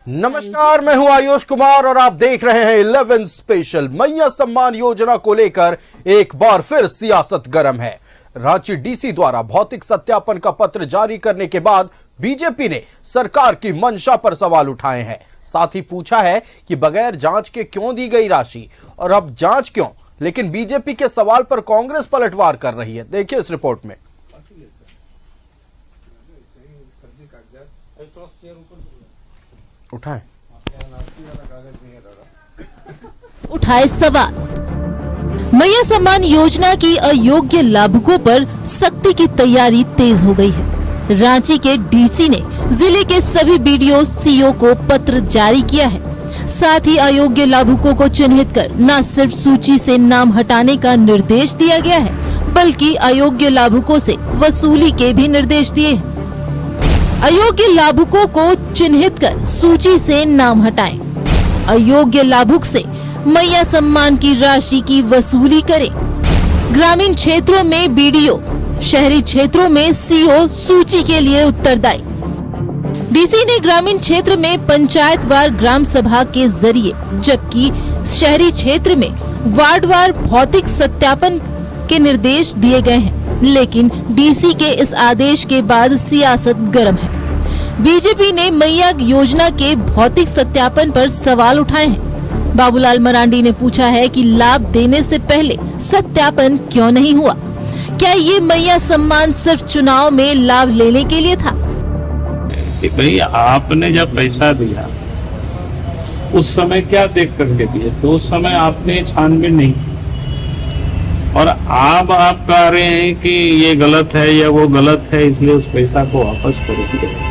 नमस्कार, मैं हूं आयुष कुमार और आप देख रहे हैं 11 स्पेशल। मैया सम्मान योजना को लेकर एक बार फिर सियासत गर्म है। रांची डीसी द्वारा भौतिक सत्यापन का पत्र जारी करने के बाद बीजेपी ने सरकार की मंशा पर सवाल उठाए हैं। साथ ही पूछा है कि बगैर जांच के क्यों दी गई राशि और अब जांच क्यों। लेकिन बीजेपी के सवाल पर कांग्रेस पलटवार कर रही है। देखिए इस रिपोर्ट में। उठाए सवाल। मैया सम्मान योजना की अयोग्य लाभुकों पर सख्ती की तैयारी तेज हो गई है। रांची के डीसी ने जिले के सभी बीडीओ सीओ को पत्र जारी किया है। साथ ही अयोग्य लाभुकों को चिन्हित कर न सिर्फ सूची से नाम हटाने का निर्देश दिया गया है, बल्कि अयोग्य लाभुकों से वसूली के भी निर्देश दिए हैं। अयोग्य लाभुकों को चिन्हित कर सूची से नाम हटाएं। अयोग्य लाभुक से मैया सम्मान की राशि की वसूली करें। ग्रामीण क्षेत्रों में बीडीओ, शहरी क्षेत्रों में सीओ सूची के लिए उत्तरदायी। डीसी ने ग्रामीण क्षेत्र में पंचायतवार ग्राम सभा के जरिए, जबकि शहरी क्षेत्र में वार्डवार भौतिक सत्यापन के निर्देश दिए गए हैं। लेकिन डीसी के इस आदेश के बाद सियासत गर्म है। बीजेपी ने मैया योजना के भौतिक सत्यापन पर सवाल उठाए हैं। बाबूलाल मरांडी ने पूछा है कि लाभ देने से पहले सत्यापन क्यों नहीं हुआ? क्या ये मैया सम्मान सिर्फ चुनाव में लाभ लेने के लिए था? भाई आपने जब पैसा दिया उस समय क्या देख करके दिए? तो उस समय आपने छानबीन नहीं, और आप कह रहे हैं कि ये गलत है या वो गलत है, इसलिए उस पैसा को वापस करेंगे।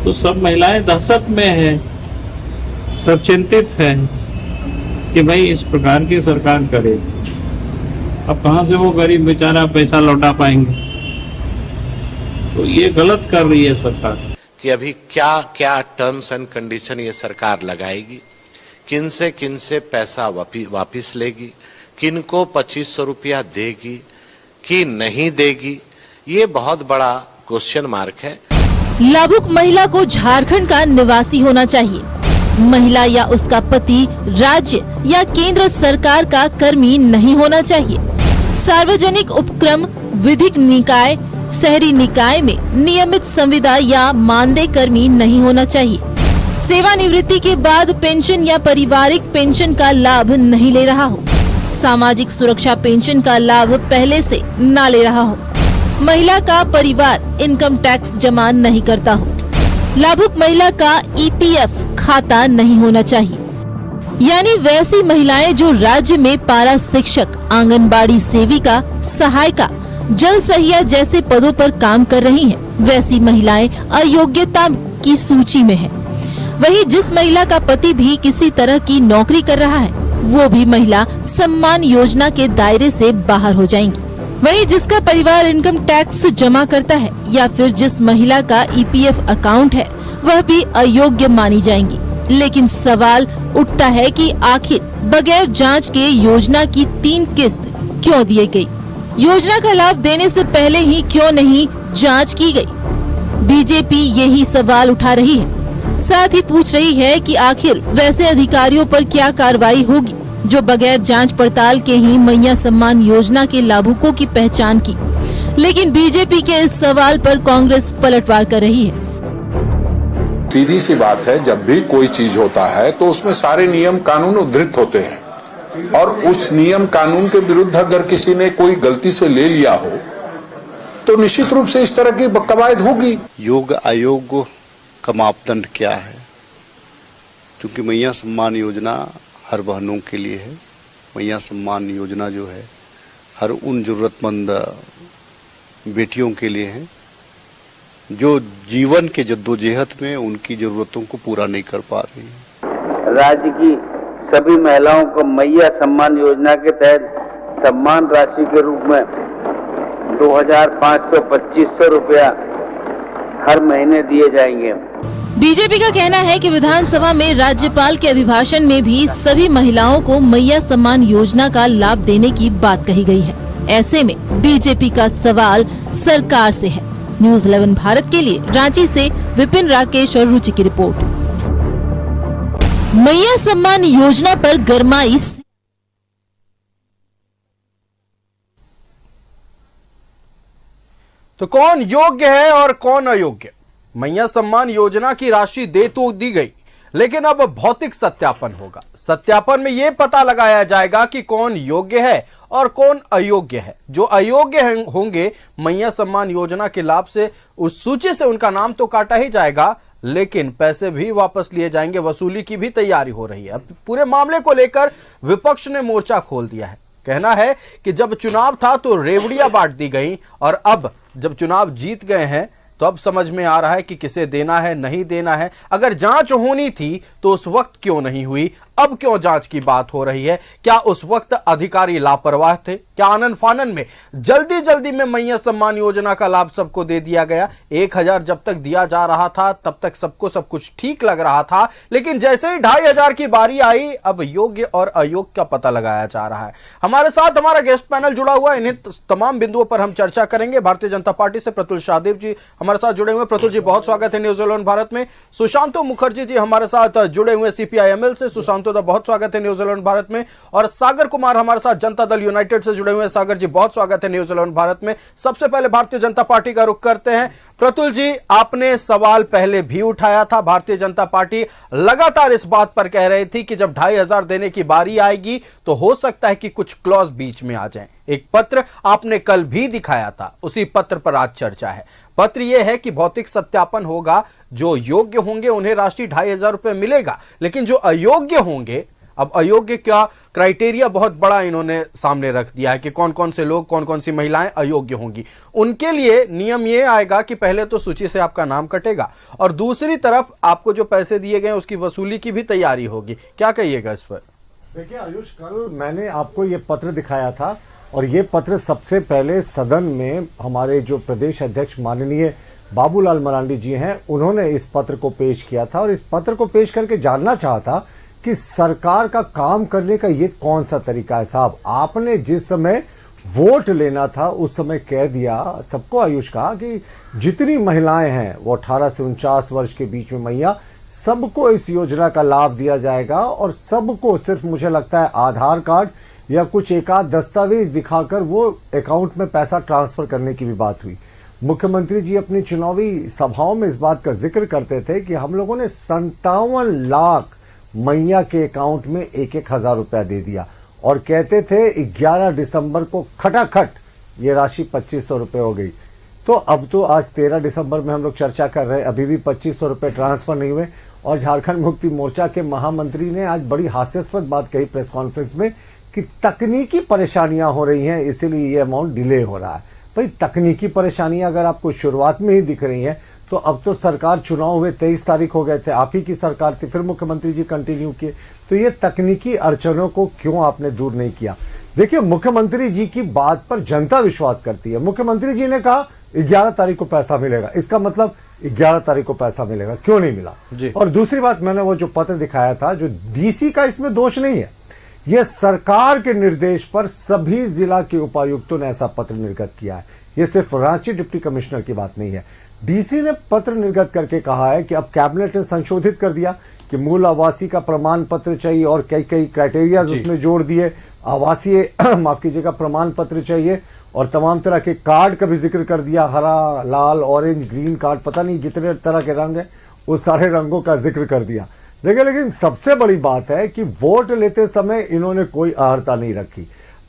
तो सब महिलाएं दहशत में है, सब चिंतित है कि भाई इस प्रकार की सरकार करे। अब कहां से वो गरीब बेचारा पैसा लौटा पाएंगे? तो ये गलत कर रही है सरकार। कि अभी क्या क्या टर्म्स एंड कंडीशन ये सरकार लगाएगी, किन से पैसा वापिस लेगी, किन को 2500 रुपया देगी कि नहीं देगी, ये बहुत बड़ा क्वेश्चन मार्क है। लाभुक महिला को झारखंड का निवासी होना चाहिए। महिला या उसका पति राज्य या केंद्र सरकार का कर्मी नहीं होना चाहिए। सार्वजनिक उपक्रम, विधिक निकाय, शहरी निकाय में नियमित संविदा या मानदेय कर्मी नहीं होना चाहिए। सेवानिवृत्ति के बाद पेंशन या पारिवारिक पेंशन का लाभ नहीं ले रहा हो। सामाजिक सुरक्षा पेंशन का लाभ पहले से न ले रहा हो। महिला का परिवार इनकम टैक्स जमा नहीं करता हो। लाभुक महिला का ईपीएफ खाता नहीं होना चाहिए। यानी वैसी महिलाएं जो राज्य में पारा शिक्षक, आंगनबाड़ी सेविका, सहायिका, जल सहिया जैसे पदों पर काम कर रही हैं, वैसी महिलाएं अयोग्यता की सूची में है। वहीं जिस महिला का पति भी किसी तरह की नौकरी कर रहा है, वो भी महिला सम्मान योजना के दायरे से बाहर हो जाएंगी। वहीं जिसका परिवार इनकम टैक्स जमा करता है या फिर जिस महिला का ईपीएफ अकाउंट है, वह भी अयोग्य मानी जाएंगी। लेकिन सवाल उठता है कि आखिर बगैर जांच के योजना की 3 किस्त क्यों दी गई? योजना का लाभ देने से पहले ही क्यों नहीं जांच की गई? बीजेपी यही सवाल उठा रही है। साथ ही पूछ रही है कि आखिर वैसे अधिकारियों पर क्या कार्रवाई होगी जो बगैर जांच पड़ताल के ही मैया सम्मान योजना के लाभुकों की पहचान की। लेकिन बीजेपी के इस सवाल पर कांग्रेस पलटवार कर रही है। सीधी सी बात है, जब भी कोई चीज होता है तो उसमें सारे नियम कानून उद्धृत होते हैं, और उस नियम कानून के विरुद्ध अगर किसी ने कोई गलती से ले लिया हो तो निश्चित रूप से इस तरह की कवायद होगी। योग आयोग का मापदंड क्या है? क्योंकि मैया सम्मान योजना हर बहनों के लिए है। मैया सम्मान योजना जो है हर उन जरूरतमंद बेटियों के लिए है जो जीवन के जद्दोजहद में उनकी जरूरतों को पूरा नहीं कर पा रही है। राज्य की सभी महिलाओं को मैया सम्मान योजना के तहत सम्मान राशि के रूप में 2500-2500 रुपया हर महीने दिए जाएंगे। बीजेपी का कहना है कि विधानसभा में राज्यपाल के अभिभाषण में भी सभी महिलाओं को मैया सम्मान योजना का लाभ देने की बात कही गई है। ऐसे में बीजेपी का सवाल सरकार से है। न्यूज़ 11 भारत के लिए रांची से विपिन राकेश और रुचि की रिपोर्ट। मैया सम्मान योजना पर गरमाई तो कौन योग्य है और कौन अयोग्य? मैया सम्मान योजना की राशि दे तो दी गई, लेकिन अब भौतिक सत्यापन होगा। सत्यापन में यह पता लगाया जाएगा कि कौन योग्य है और कौन अयोग्य है। जो अयोग्य होंगे मैया सम्मान योजना के लाभ से उस सूची से उनका नाम तो काटा ही जाएगा, लेकिन पैसे भी वापस लिए जाएंगे। वसूली की भी तैयारी हो रही है। अब पूरे मामले को लेकर विपक्ष ने मोर्चा खोल दिया है। कहना है कि जब चुनाव था तो रेवड़ियां बांट दी गई और अब जब चुनाव जीत गए हैं तो अब समझ में आ रहा है कि किसे देना है, नहीं देना है। अगर जांच होनी थी तो उस वक्त क्यों नहीं हुई? अब क्यों जांच की बात हो रही है? क्या उस वक्त अधिकारी लापरवाह थे? क्या आनन फानन में जल्दी जल्दी में मैया सम्मान योजना का लाभ सबको दे दिया गया? 1000 जब तक दिया जा रहा था तब तक सबको सब कुछ ठीक लग रहा था, लेकिन जैसे ही 2500 की बारी आई अब योग्य और अयोग्य का पता लगाया जा रहा है। हमारे साथ हमारा गेस्ट पैनल जुड़ा हुआ है। इन्हीं तमाम बिंदुओं पर हम चर्चा करेंगे। भारतीय जनता पार्टी से प्रतुल शाहदेव जी हमारे साथ जुड़े हुए। प्रतुल जी, बहुत स्वागत है न्यूज़ 11 भारत में। सुशांतो मुखर्जी जी हमारे साथ जुड़े हुए सीपीआईएमएल से। सुशांतो दा बहुत स्वागत है न्यूज़ 11 भारत में। और सागर कुमार हमारे साथ जनता दल यूनाइटेड से जुड़े हुए हैं। सागर जी, बहुत स्वागत है न्यूज़ 11 भारत में। सबसे पहले भारतीय जनता पार्टी का रुख करते हैं। प्रतुल जी, आपने सवाल पहले भी उठाया था। भारतीय जनता पार्टी लगातार इस बात पर कह रही थी कि जब 2500 देने की बारी आएगी तो हो सकता है कि कुछ क्लॉज बीच में आ जाएं। एक पत्र आपने कल भी दिखाया था, उसी पत्र पर आज चर्चा है। पत्र यह है कि भौतिक सत्यापन होगा, जो योग्य होंगे उन्हें राशि 2500 रुपए मिलेगा, लेकिन जो अयोग्य होंगे, अब अयोग्य का क्राइटेरिया बहुत बड़ा इन्होंने सामने रख दिया है कि कौन कौन से लोग, कौन कौन सी महिलाएं अयोग्य होंगी। उनके लिए नियम यह आएगा कि पहले तो सूची से आपका नाम कटेगा और दूसरी तरफ आपको जो पैसे दिए गए उसकी वसूली की भी तैयारी होगी। क्या कहिएगा इस पर? देखिए आयुष, कल मैंने आपको ये पत्र दिखाया था और ये पत्र सबसे पहले सदन में हमारे जो प्रदेश अध्यक्ष माननीय बाबूलाल मरांडी जी हैं, उन्होंने इस पत्र को पेश किया था और इस पत्र को पेश करके जानना चाहा था कि सरकार का काम करने का ये कौन सा तरीका है। साहब, आपने जिस समय वोट लेना था उस समय कह दिया सबको आयुष का कि जितनी महिलाएं हैं वो 18 से 49 वर्ष के बीच में मैया, सबको इस योजना का लाभ दिया जाएगा और सबको सिर्फ मुझे लगता है आधार कार्ड या कुछ एक आध दस्तावेज दिखाकर वो अकाउंट में पैसा ट्रांसफर करने की भी बात हुई। मुख्यमंत्री जी अपनी चुनावी सभाओं में इस बात का जिक्र करते थे कि हम लोगों ने 57 लाख मैया के अकाउंट में 1,000 रुपया दे दिया और कहते थे 11 दिसंबर को खटाखट ये राशि 2500 रुपये हो गई। तो अब तो आज 13 दिसंबर में हम लोग चर्चा कर रहे हैं, अभी भी 2500 रुपये ट्रांसफर नहीं हुए। और झारखंड मुक्ति मोर्चा के महामंत्री ने आज बड़ी हास्यास्पद बात कही प्रेस कॉन्फ्रेंस में कि तकनीकी परेशानियां हो रही हैं, इसीलिए ये अमाउंट डिले हो रहा है। भाई, तकनीकी परेशानियां अगर आपको शुरुआत में ही दिख रही हैं तो अब तो सरकार चुनाव हुए 23 तारीख हो गए थे, आप ही की सरकार थी, फिर मुख्यमंत्री जी कंटिन्यू किए, तो ये तकनीकी अड़चनों को क्यों आपने दूर नहीं किया? देखिए, मुख्यमंत्री जी की बात पर जनता विश्वास करती है। मुख्यमंत्री जी ने कहा 11 तारीख को पैसा मिलेगा, इसका मतलब 11 तारीख को पैसा मिलेगा, क्यों नहीं मिला जी? और दूसरी बात, मैंने वो जो पत्र दिखाया था, जो डीसी का इसमें दोष नहीं है, यह सरकार के निर्देश पर सभी जिला के उपायुक्तों ने ऐसा पत्र निर्गत किया है। यह सिर्फ रांची डिप्टी कमिश्नर की बात नहीं है। डीसी ने पत्र निर्गत करके कहा है कि अब कैबिनेट ने संशोधित कर दिया कि मूल आवासीय का प्रमाण पत्र चाहिए और कई कई क्राइटेरिया उसमें जोड़ दिए। आवासीय माफ कीजिएगा प्रमाण पत्र चाहिए और तमाम तरह के कार्ड का भी जिक्र कर दिया, हरा, लाल, ऑरेंज, ग्रीन कार्ड, पता नहीं जितने तरह के रंग है उस सारे रंगों का जिक्र कर दिया। देखिए, लेकिन सबसे बड़ी बात है कि वोट लेते समय इन्होंने कोई अहर्ता नहीं रखी।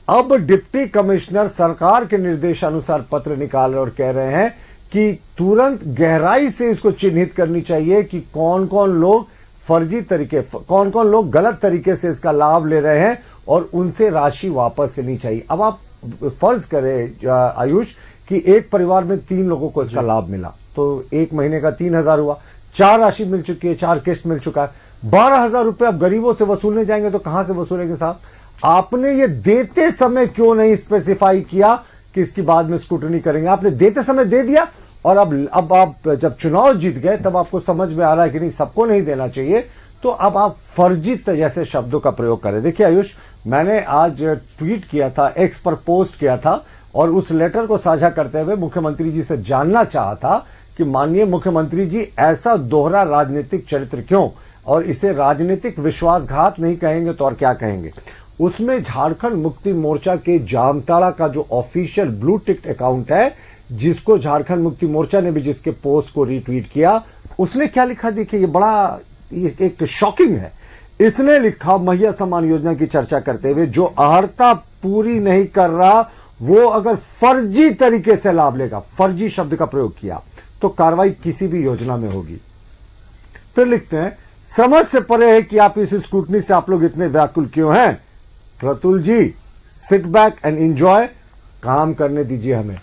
अब डिप्टी कमिश्नर सरकार के निर्देशानुसार पत्र निकाल रहे और कह रहे हैं कि तुरंत गहराई से इसको चिन्हित करनी चाहिए कि कौन कौन लोग फर्जी तरीके, कौन कौन लोग गलत तरीके से इसका लाभ ले रहे हैं और उनसे राशि वापस लेनी चाहिए। अब आप फर्ज करें आयुष कि एक परिवार में 3 लोगों को इसका लाभ मिला, तो एक महीने का 3000 हुआ, 4 राशि मिल चुकी है, 4 किस्त मिल चुका है, 12,000 रुपए अब गरीबों से वसूलने जाएंगे तो कहां से वसूलेंगे साहब? आपने ये देते समय क्यों नहीं स्पेसिफाई किया कि इसकी बाद में स्क्रूटनी करेंगे? आपने देते समय दे दिया और अब आप जब चुनाव जीत गए तब आपको समझ में आ रहा है कि नहीं, सबको नहीं देना चाहिए, तो अब आप फर्जी जैसे शब्दों का प्रयोग करें। देखिए आयुष, मैंने आज ट्वीट किया था, एक्स पर पोस्ट किया था और उस लेटर को साझा करते हुए मुख्यमंत्री जी से जानना चाहा था कि माननीय मुख्यमंत्री जी, ऐसा दोहरा राजनीतिक चरित्र क्यों? और इसे राजनीतिक विश्वासघात नहीं कहेंगे तो और क्या कहेंगे। उसमें झारखंड मुक्ति मोर्चा के जामताड़ा का जो ऑफिशियल ब्लू टिक अकाउंट है, जिसको झारखंड मुक्ति मोर्चा ने भी जिसके पोस्ट को रीट्वीट किया, उसने क्या लिखा देखिए, ये बड़ा एक शॉकिंग है। इसने लिखा मैया सम्मान योजना की चर्चा करते हुए, जो अर्हता पूरी नहीं कर रहा वो अगर फर्जी तरीके से लाभ लेगा, फर्जी शब्द का प्रयोग किया, तो कार्रवाई किसी भी योजना में होगी। फिर लिखते हैं, समझ से परे है कि आप इस स्क्रूटनी से आप लोग इतने व्याकुल क्यों हैं। प्रतुल जी, सिट बैक एंड एंजॉय, काम करने दीजिए हमें।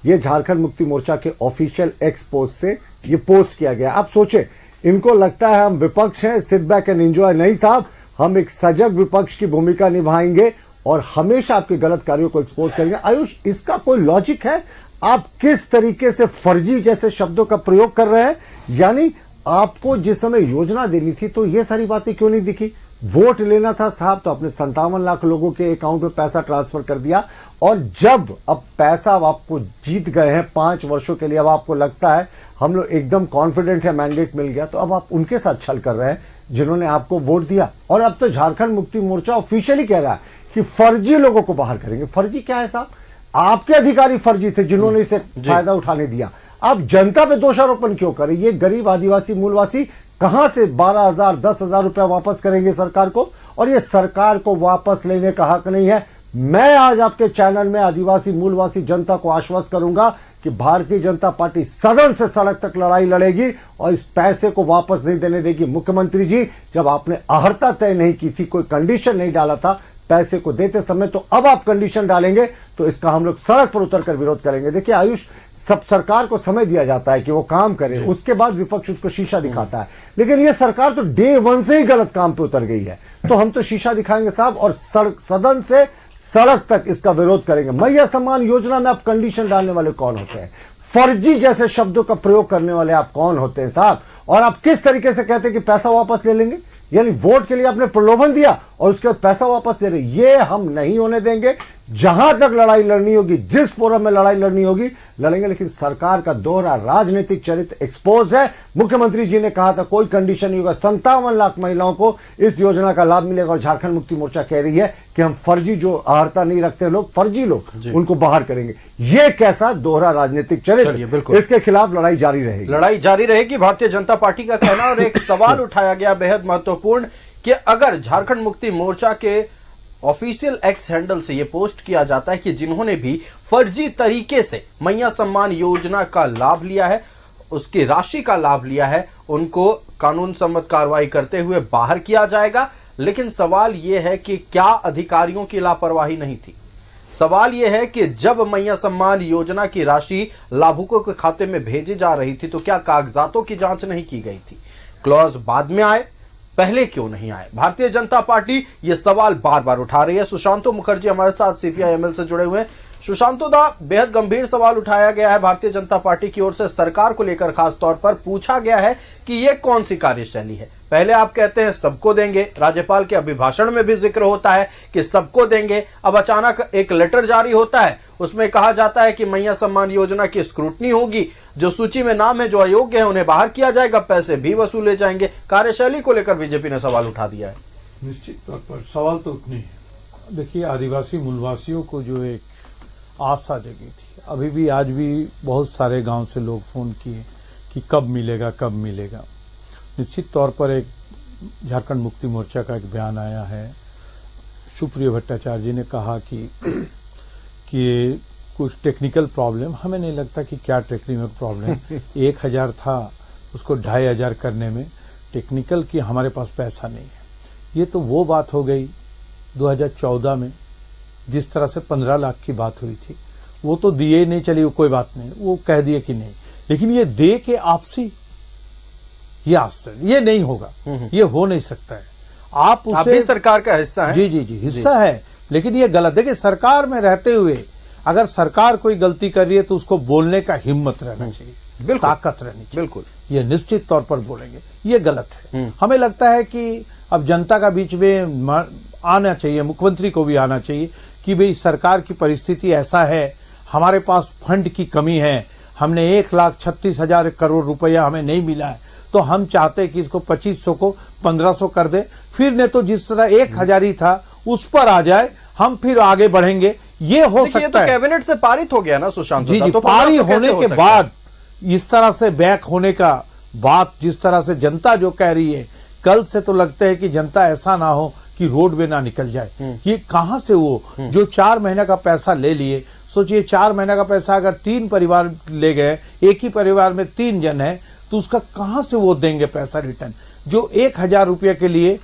यह झारखंड मुक्ति मोर्चा के ऑफिशियल एक्स पोस्ट से ये पोस्ट किया गया। आप सोचे, इनको लगता है हम विपक्ष हैं, सिट बैक एंड एंजॉय। नहीं साहब, हम एक सजग विपक्ष की भूमिका निभाएंगे और हमेशा आपके गलत कार्यों को एक्सपोज करेंगे। आयुष, इसका कोई लॉजिक है? आप किस तरीके से फर्जी जैसे शब्दों का प्रयोग कर रहे हैं? यानी आपको जिस समय योजना देनी थी तो ये सारी बातें क्यों नहीं दिखी? वोट लेना था साहब तो अपने 57 लाख लोगों के अकाउंट में पैसा ट्रांसफर कर दिया, और जब अब पैसा आपको जीत गए हैं 5 वर्षों के लिए, अब आपको लगता है हम लोग एकदम कॉन्फिडेंट है, मैंडेट मिल गया, तो अब आप उनके साथ छल कर रहे हैं जिन्होंने आपको वोट दिया। और अब तो झारखंड मुक्ति मोर्चा ऑफिशियली कह रहा है कि फर्जी लोगों को बाहर करेंगे। फर्जी क्या है साहब? आपके अधिकारी फर्जी थे जिन्होंने इसे फायदा उठाने दिया। आप जनता पे दोषारोपण क्यों करें? ये गरीब आदिवासी मूलवासी कहां से 12,000 10,000 रुपया वापस करेंगे सरकार को? और ये सरकार को वापस लेने का हक नहीं है। मैं आज आपके चैनल में आदिवासी मूलवासी जनता को आश्वस्त करूंगा कि भारतीय जनता पार्टी सदन से सड़क तक लड़ाई लड़ेगी और इस पैसे को वापस नहीं देने देगी। मुख्यमंत्री जी, जब आपने अर्हता तय नहीं की थी, कोई कंडीशन नहीं डाला था पैसे को देते समय, तो अब आप कंडीशन डालेंगे तो इसका हम लोग सड़क पर उतरकर विरोध करेंगे। देखिए आयुष, सब सरकार को समय दिया जाता है कि वो काम करे, उसके बाद विपक्ष उसको शीशा दिखाता है, लेकिन ये सरकार तो डे 1 से ही गलत काम पे उतर गई है। तो हम तो शीशा दिखाएंगे साहब और सदन से सड़क तक इसका विरोध करेंगे। मैया सम्मान योजना में आप कंडीशन डालने वाले कौन होते हैं? फर्जी जैसे शब्दों का प्रयोग करने वाले आप कौन होते हैं साहब? और आप किस तरीके से कहते हैं कि पैसा वापस ले लेंगे? यानी वोट के लिए आपने प्रलोभन दिया और उसके बाद पैसा वापस ले रहे। ये हम नहीं होने देंगे। जहां तक लड़ाई लड़नी होगी, जिस फोरम में लड़ाई लड़नी होगी, लड़ेंगे, लेकिन सरकार का दोहरा राजनीतिक चरित्र एक्सपोज है। मुख्यमंत्री जी ने कहा था कोई कंडीशन नहीं होगा, 57 लाख महिलाओं को इस योजना का लाभ मिलेगा, और झारखंड मुक्ति मोर्चा कह रही है कि हम फर्जी, जो अर्हता नहीं रखते लोग, फर्जी लोग, उनको बाहर करेंगे। ये कैसा दोहरा राजनीतिक चरित्र? इसके खिलाफ लड़ाई जारी रहेगी, लड़ाई जारी रहेगी। भारतीय जनता पार्टी का कहना। और एक सवाल उठाया गया बेहद महत्वपूर्ण कि अगर झारखंड मुक्ति मोर्चा के ऑफिशियल एक्स हैंडल से यह पोस्ट किया जाता है कि जिन्होंने भी फर्जी तरीके से मैया सम्मान योजना का लाभ लिया है, उसकी राशि का लाभ लिया है, उनको कानून सम्मत कार्रवाई करते हुए बाहर किया जाएगा। लेकिन सवाल यह है कि क्या अधिकारियों की लापरवाही नहीं थी? सवाल यह है कि जब मैया सम्मान योजना की राशि लाभुकों के खाते में भेजी जा रही थी तो क्या कागजातों की जांच नहीं की गई थी? क्लॉज बाद में आए, पहले क्यों नहीं आए? भारतीय जनता पार्टी ये सवाल बार बार उठा रही है। सुशांतो मुखर्जी हमारे साथ सीपीआई-एमएल से जुड़े हुए हैं। सुशांतो दा, बेहद गंभीर सवाल उठाया गया है भारतीय जनता पार्टी की ओर से सरकार को लेकर। खास तौर पर पूछा गया है कि ये कौन सी कार्यशैली है? पहले आप कहते हैं सबको देंगे, राज्यपाल के अभिभाषण में भी जिक्र होता है कि सबको देंगे, अब अचानक एक लेटर जारी होता है, उसमें कहा जाता है कि मैया सम्मान योजना की स्क्रूटनी होगी, जो सूची में नाम है जो अयोग्य है उन्हें बाहर किया जाएगा, पैसे भी वसूले जाएंगे। कार्यशैली को लेकर बीजेपी ने सवाल उठा दिया है। निश्चित तौर पर सवाल तो उतने है। देखिए, आदिवासी मूलवासियों को जो एक आशा जगी थी, अभी भी आज भी बहुत सारे गांव से लोग फोन किए कि कब मिलेगा, कब मिलेगा। निश्चित तौर पर एक झारखंड मुक्ति मोर्चा का एक बयान आया है, सुप्रियो भट्टाचार्य जी ने कहा कि कुछ टेक्निकल प्रॉब्लम, हमें नहीं लगता कि क्या टेक्निकल प्रॉब्लम 1,000 था उसको 2,500 करने में टेक्निकल की हमारे पास पैसा नहीं है। ये तो वो बात हो गई 2014 में जिस तरह से 15 लाख की बात हुई थी, वो तो दिए नहीं, चलिए कोई बात नहीं, वो कह दिए कि नहीं, लेकिन ये दे के आपसी, ये आश्चर्य, ये नहीं होगा, ये हो नहीं सकता है। आप भी सरकार का हिस्सा है। जी जी जी, हिस्सा है, लेकिन ये गलत। देखिए, सरकार में रहते हुए अगर सरकार कोई गलती कर रही है तो उसको बोलने का हिम्मत रहना चाहिए, बिल्कुल ताकत रहनी चाहिए, बिल्कुल। ये निश्चित तौर पर बोलेंगे, ये गलत है। हमें लगता है कि अब जनता का बीच में आना चाहिए, मुख्यमंत्री को भी आना चाहिए कि भाई सरकार की परिस्थिति ऐसा है, हमारे पास फंड की कमी है, हमने 1,36,000 करोड़ रुपया हमें नहीं मिला है, तो हम चाहते हैं कि इसको 2500 को 1500 कर दे, फिर नहीं तो जिस तरह 1000 ही था उस पर आ जाए, हम फिर आगे बढ़ेंगे। ये हो सकता है। ये तो कैबिनेट से पारित हो गया ना सुशांत जी जी, तो पारित होने के बाद इस तरह से बैक होने का बात, जिस तरह से जनता जो कह रही है, कल से तो लगता है कि जनता ऐसा ना हो कि रोड में ना निकल जाए। कि कहां से वो जो 4 महीने का पैसा ले लिए, सोचिए 4 महीने का पैसा अगर 3 परिवार ले गए, एक ही परिवार में 3 जन है, तो उसका कहां से वो देंगे पैसा रिटर्न। जो 1000 रुपये के लिए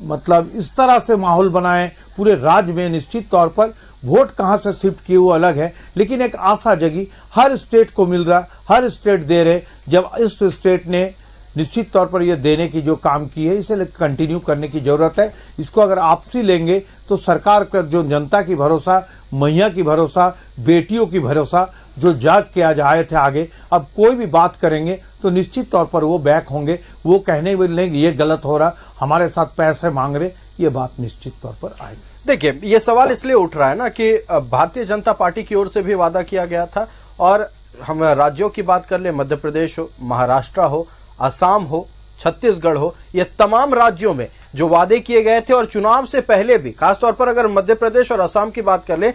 मतलब इस तरह से माहौल बनाए पूरे राज्य में, निश्चित तौर पर वोट कहां से शिफ्ट किए वो अलग है, लेकिन एक आशा जगी, हर स्टेट को मिल रहा, हर स्टेट दे रहे। जब इस स्टेट ने निश्चित तौर पर ये देने की जो काम की है, इसे कंटिन्यू करने की जरूरत है। इसको अगर आपसी लेंगे तो सरकार पर जो जनता की भरोसा, मैया की भरोसा, बेटियों की भरोसा जो जाग के आज आए थे आगे, अब कोई भी बात करेंगे तो निश्चित तौर पर वो बैक होंगे। वो कहने लेंगे ये गलत हो रहा, हमारे साथ पैसे मांग रहे, ये बात निश्चित तौर पर आएगी। देखिए, ये सवाल इसलिए उठ रहा है ना कि भारतीय जनता पार्टी की ओर से भी वादा किया गया था, और हम राज्यों की बात कर ले, मध्य प्रदेश हो, महाराष्ट्र हो, असम हो, छत्तीसगढ़ हो, ये तमाम राज्यों में जो वादे किए गए थे और चुनाव से पहले भी, खासतौर पर अगर मध्य प्रदेश और असम की बात कर ले,